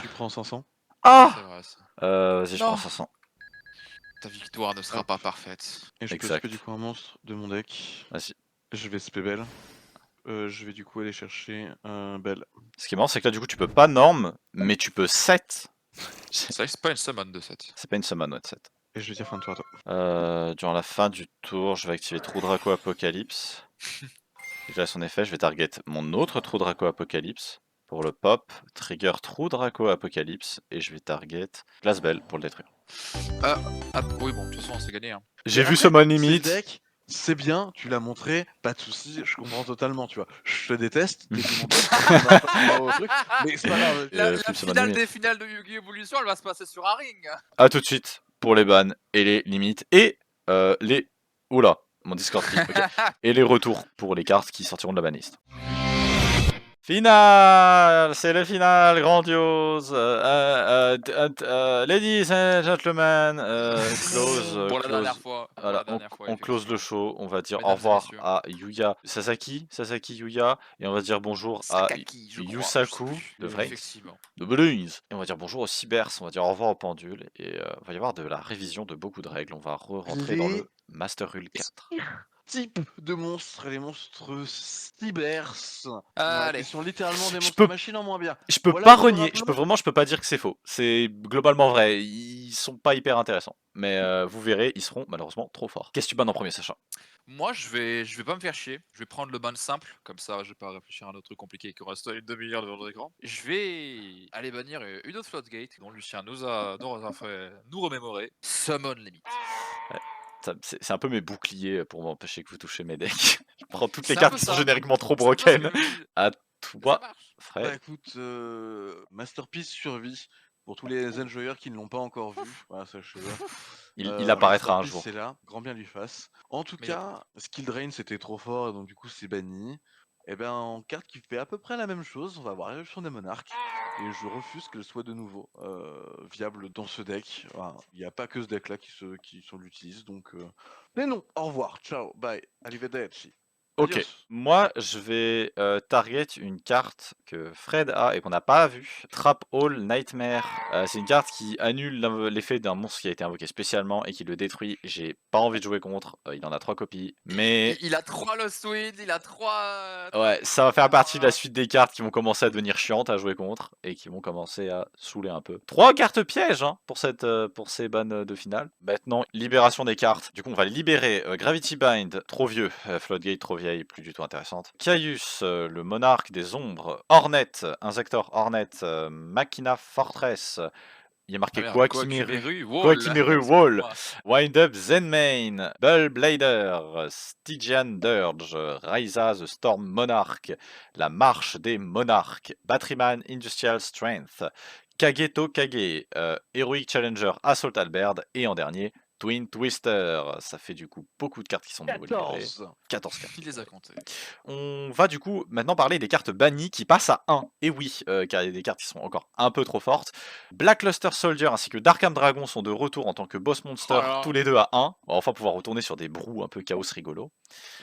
Tu prends 500. Ah C'est vrai ça. Vas-y, je Non. prends 500. Ta victoire ne sera pas parfaite. Et je peux Exact. spé du coup un monstre de mon deck. Vas-y. Je vais spé Bell. Je vais du coup aller chercher un Bell. Ce qui est marrant, c'est que là, du coup, tu peux pas norm, mais tu peux set. C'est pas une summon de 7. C'est pas une summon, ouais, de set. Et je vais dire fin de tour à toi. Durant la fin du tour, je vais activer True Draco Apocalypse. Déjà son effet, je vais target mon autre True Draco Apocalypse pour le pop, trigger True Draco Apocalypse et je vais target Glass Bell pour le détruire. Ah oui, bon, de toute façon, c'est gagné. Hein. J'ai vu Après, Summon c'est Limit. le deck, c'est bien, tu l'as montré, pas de soucis, je comprends totalement, tu vois. Je te déteste, t'es mon pote, on va pas se voir au truc, mais c'est pas grave. La La finale des finales de Yu-Gi-Oh! Evolution, elle va se passer sur un ring. A tout de suite pour les bans et les limites et les... Oula, mon Discord clip, ok. Et les retours pour les cartes qui sortiront de la banlist. Finale, c'est le final grandiose. Ladies and gentlemen, close. Pour la close. dernière fois. Voilà, Pour la dernière fois, on close le show. On va dire Mesdames au et revoir messieurs. à Yuya Sasaki Yuya, et on va dire bonjour Sakaki, à je crois, Yusaku je sais plus. de Vrains, Effectivement. de Blues. Et on va dire bonjour au Cybers, on va dire au revoir au Pendule, et il va y avoir de la révision de beaucoup de règles. On va rentrer dans le Master Rule 4. Type de monstres, les monstres cybers. Allez. Ils sont littéralement des Je monstres peux- machines en moins bien. Je peux Voilà, pas nous renier, rappelons- je peux pas dire que c'est faux. C'est globalement vrai. Ils sont pas hyper intéressants. Mais vous verrez, ils seront malheureusement trop forts. Qu'est-ce que tu bannes en premier, Sacha? Moi, je vais pas me faire chier. Je vais prendre le ban simple. Comme ça, je vais pas réfléchir à un autre truc compliqué qui reste une demi-heure devant l'écran. Je vais aller bannir une autre floodgate dont Lucien nous a fait nous remémorer. Summon Limit. C'est un peu mes boucliers pour m'empêcher que vous touchiez mes decks. Je prends toutes les C'est un cartes peu qui sont ça. génériquement trop C'est un peu ce que broken. je me dis. À Ça toi, marche. Fred. Bah écoute, Masterpiece survie. Pour tous les enjoyeurs qui ne l'ont pas encore vu, voilà, sachez-le. Il apparaîtra un Masterpiece, jour. c'est là, grand bien lui fasse. En tout Mais- cas, Skill Drain c'était trop fort et donc du coup c'est banni. Et ben en carte qui fait à peu près la même chose, on va voir l'éruption des monarques. Et je refuse qu'elle soit de nouveau viable dans ce deck. Voilà, il n'y a pas que ce deck là qui l'utilise. Donc mais non, au revoir, ciao, bye, arrivederci. Ok, Adios. moi je vais target une carte que Fred a et qu'on n'a pas vue. Trap Hall Nightmare. C'est une carte qui annule l'effet d'un monstre qui a été invoqué spécialement et qui le détruit. J'ai pas envie de jouer contre. Il en a 3 copies. Mais Il a 3 Lost Wind, il a 3. ouais, ça va faire partie de la suite des cartes qui vont commencer à devenir chiantes à jouer contre et qui vont commencer à saouler un peu. 3 cartes pièges hein, pour ces bans de finale. Maintenant, libération des cartes. Du coup, on va libérer Gravity Bind, trop vieux. Floodgate, trop vieille, plus du tout intéressante. Caius, le monarque des ombres. Hornet, Insector Hornet. Machina Fortress. Il y a marqué Kwakimeru. Kwakimeru Wall. Wind Up Zenmain, Bullblader, Stygian Dirge, Ryza the Storm Monarch, La Marche des Monarques, Batteryman Industrial Strength, Kageto Kage, Heroic Challenger Assault Alberd, et en dernier, Twin Twister. Ça fait du coup beaucoup de cartes qui sont de nouveau libérées. 14 cartes. Il les a comptés. On va du coup maintenant parler des cartes bannies qui passent à 1. Et oui, car il y a des cartes qui sont encore un peu trop fortes. Blackluster Soldier ainsi que Darkham Dragon sont de retour en tant que boss monster, tous les deux à 1. On va enfin pouvoir retourner sur des brous un peu chaos rigolo.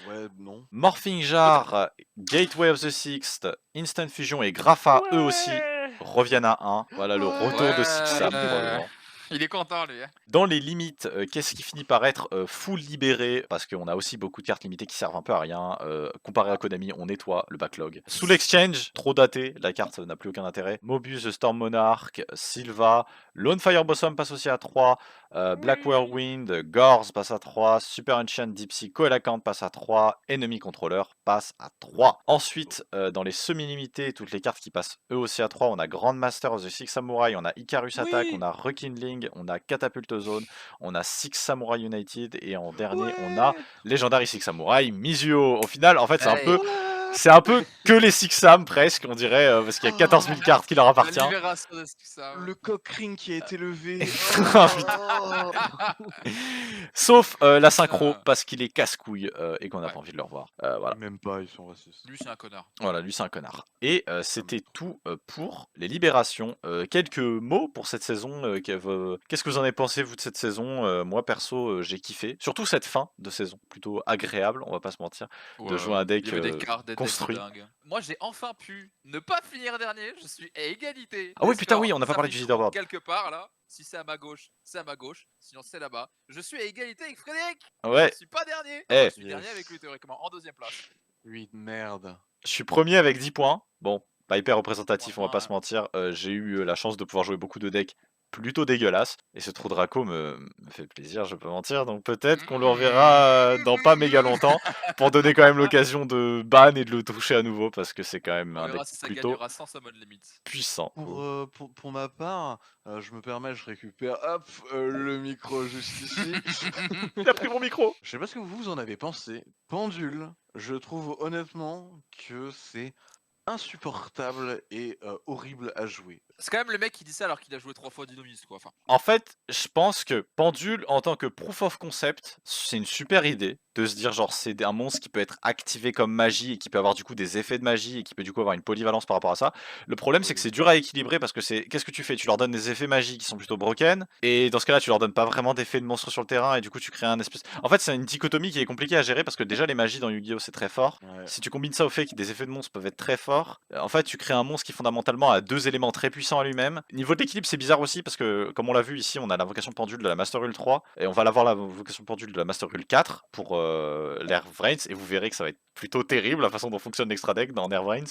Ouais, non. Morphing Jar, Gateway of the Sixth, Instant Fusion et Grapha, eux aussi, reviennent à 1. Voilà le retour de Sixam, probablement. Il est content, lui. Hein. Dans les limites, qu'est-ce qui finit par être full libéré? Parce qu'on a aussi beaucoup de cartes limitées qui servent un peu à rien. Comparé à Konami, on nettoie le backlog. Sous l'exchange, trop daté, la carte n'a plus aucun intérêt. Mobius, The Storm Monarch, Sylva, Lone Fire Blossom passe aussi à 3. Black Whirlwind, Gorz passe à 3. Super Enchant, Deep Sea, Coelacant passe à 3. Enemy Controller passe à 3. Ensuite, dans les semi-limités, toutes les cartes qui passent eux aussi à 3, on a Grandmaster of the Six Samurai, on a Icarus Attack, on a Rekindling, on a Catapult Zone, on a Six Samurai United, et en dernier, on a Legendary Six Samurai Mizuo. Au final, en fait, c'est un peu que les Six Sam presque, on dirait, parce qu'il y a 14 000 cartes qui leur appartiennent. La libération de Sixam. Le cock ring qui a été levé. Sauf la synchro, parce qu'il est casse-couille et qu'on n'a pas envie de le revoir. Voilà. Même pas, ils sont racistes. Lui, c'est un connard. Voilà, lui c'est un connard. Et c'était tout pour les libérations. Quelques mots pour cette saison. Qu'est-ce que vous en avez pensé vous de cette saison? Moi perso, j'ai kiffé. Surtout cette fin de saison, plutôt agréable, on va pas se mentir, de jouer un deck Il y avait des cartes, des decks de construit. dingue. Moi, j'ai enfin pu ne pas finir dernier. Je suis à égalité. Ah oui, des putain, scores. oui, on n'a pas Ça parlé du finit leaderboard. quelque part là. Si c'est à ma gauche, c'est à ma gauche. Sinon, c'est là-bas. Je suis à égalité avec Frédéric. Ouais, Je suis pas dernier. Eh. Je suis dernier avec lui théoriquement en deuxième place. Oui, merde. je suis premier avec 10 points. Bon, pas hyper représentatif, on va Ouais. pas se mentir. J'ai eu la chance de pouvoir jouer beaucoup de decks plutôt dégueulasses. Et ce trou Draco me fait plaisir, je peux mentir. Donc peut-être qu'on le reverra dans pas méga longtemps pour donner quand même l'occasion de ban et de le toucher à nouveau parce que c'est quand même On un verra deck si ça plutôt gagnera sans summon limit. puissant. Pour ma part, je me permets, je récupère le micro juste ici. Il a pris mon micro. Je sais pas ce que vous en avez pensé. Pendule, je trouve honnêtement que c'est insupportable et horrible à jouer. C'est quand même le mec qui dit ça alors qu'il a joué 3 fois Dynamis quoi. Enfin, En fait, je pense que Pendule, en tant que proof of concept, c'est une super idée de se dire genre c'est un monstre qui peut être activé comme magie et qui peut avoir du coup des effets de magie et qui peut du coup avoir une polyvalence par rapport à ça. Le problème c'est que c'est dur à équilibrer parce que qu'est-ce que tu fais? Tu leur donnes des effets magie qui sont plutôt broken et dans ce cas-là tu leur donnes pas vraiment d'effets de monstre sur le terrain et du coup tu crées un espèce... En fait c'est une dichotomie qui est compliquée à gérer parce que déjà les magies dans Yu-Gi-Oh c'est très fort. Ouais. Si tu combines ça au fait que des effets de monstre peuvent être très forts, en fait tu crées un monstre qui fondamentalement a 2 éléments très puissants à lui-même. Niveau de l'équilibre c'est bizarre aussi parce que comme on l'a vu ici on a l'invocation pendule de la Master Rule 3 et on va l'avoir l'invocation pendule de la Master Rule 4 pour l'Air Vrains et vous verrez que ça va être plutôt terrible la façon dont fonctionne l'extra deck dans Air Vrains.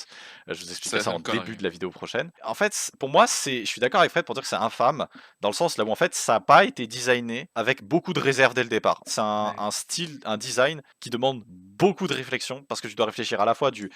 Je vous expliquerai ça en début de la vidéo prochaine. En fait pour moi je suis d'accord avec Fred pour dire que c'est infâme dans le sens là où en fait ça n'a pas été designé avec beaucoup de réserve dès le départ. C'est un style, un design qui demande beaucoup de réflexion parce que tu dois réfléchir à la fois du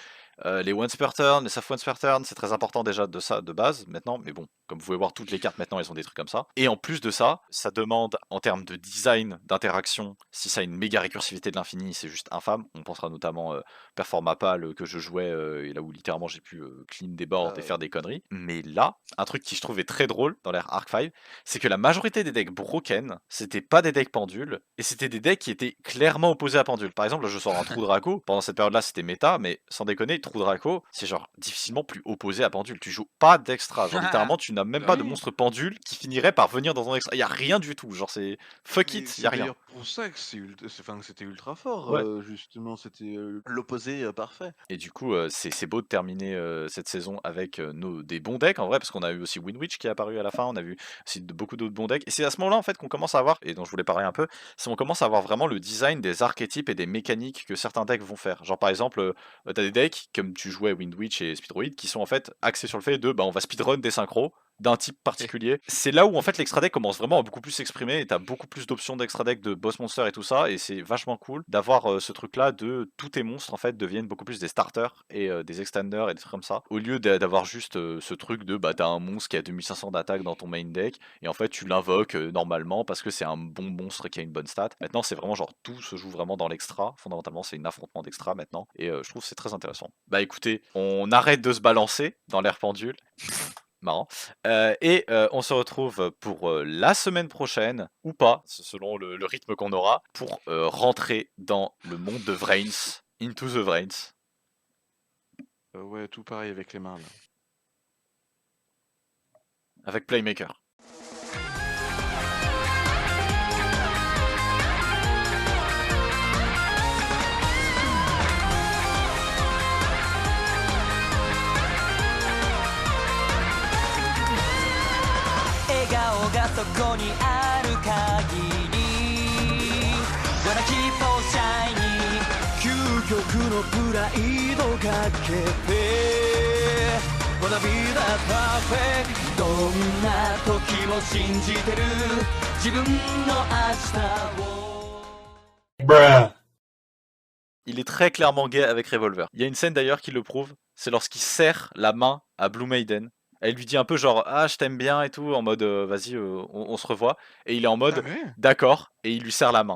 Les once per turn, les soft once per turn, c'est très important déjà de ça de base maintenant, mais bon, comme vous pouvez voir, toutes les cartes maintenant elles ont des trucs comme ça. Et en plus de ça, ça demande en termes de design, d'interaction, si ça a une méga récursivité de l'infini, c'est juste infâme. On pensera notamment Performapal que je jouais et là où littéralement j'ai pu clean des boards Ah et ouais. faire des conneries. Mais là, un truc qui je trouvais très drôle dans l'ère Arc 5, c'est que la majorité des decks broken, c'était pas des decks pendules, et c'était des decks qui étaient clairement opposés à pendule. Par exemple, là je sors un trou Draco, pendant cette période-là c'était méta, mais sans déconner, trou Draco, c'est genre difficilement plus opposé à pendule. Tu joues pas d'extra, genre littéralement tu n'as même Bah pas de oui. monstre pendule qui finirait par venir dans ton extra. Y a rien du tout, genre c'est fuck Mais it, y c'est a rien. d'ailleurs pour ça que enfin, que c'était ultra fort, Ouais. justement, c'était l'opposé parfait. Et du coup, c'est beau de terminer cette saison avec des bons decks en vrai, parce qu'on a eu aussi Winwitch qui est apparu à la fin, on a vu aussi beaucoup d'autres bons decks. Et c'est à ce moment-là en fait qu'on commence à avoir, et dont je voulais parler un peu, c'est on commence à avoir vraiment le design des archétypes et des mécaniques que certains decks vont faire. Genre par exemple, t'as des decks, comme tu jouais Winwitch et Speedroid, qui sont en fait axés sur le fait de bah on va speedrun des synchros d'un type particulier. C'est là où en fait l'extra deck commence vraiment à beaucoup plus s'exprimer et t'as beaucoup plus d'options d'extra deck, de boss monster et tout ça, et c'est vachement cool d'avoir ce truc là de tous tes monstres en fait deviennent beaucoup plus des starters et des extenders et des trucs comme ça, au lieu d'avoir juste ce truc de bah t'as un monstre qui a 2500 d'attaque dans ton main deck et en fait tu l'invoques normalement parce que c'est un bon monstre qui a une bonne stat. Maintenant c'est vraiment genre tout se joue vraiment dans l'extra, fondamentalement c'est un affrontement d'extra maintenant, et je trouve que c'est très intéressant. Bah écoutez, on arrête de se balancer dans l'air pendule. Marrant. Et on se retrouve pour la semaine prochaine, ou pas, selon le rythme qu'on aura, pour rentrer dans le monde de Vrains, Into the Vrains. Ouais, tout pareil avec les mains là. Avec Playmaker. Bruh. Il est très clairement gay avec Revolver. Il y a une scène d'ailleurs qui le prouve, c'est lorsqu'il serre la main à Blue Maiden. Elle lui dit un peu genre ah je t'aime bien et tout, en mode vas-y on se revoit, et il est en Ah mode ouais? d'accord, et il lui serre la main.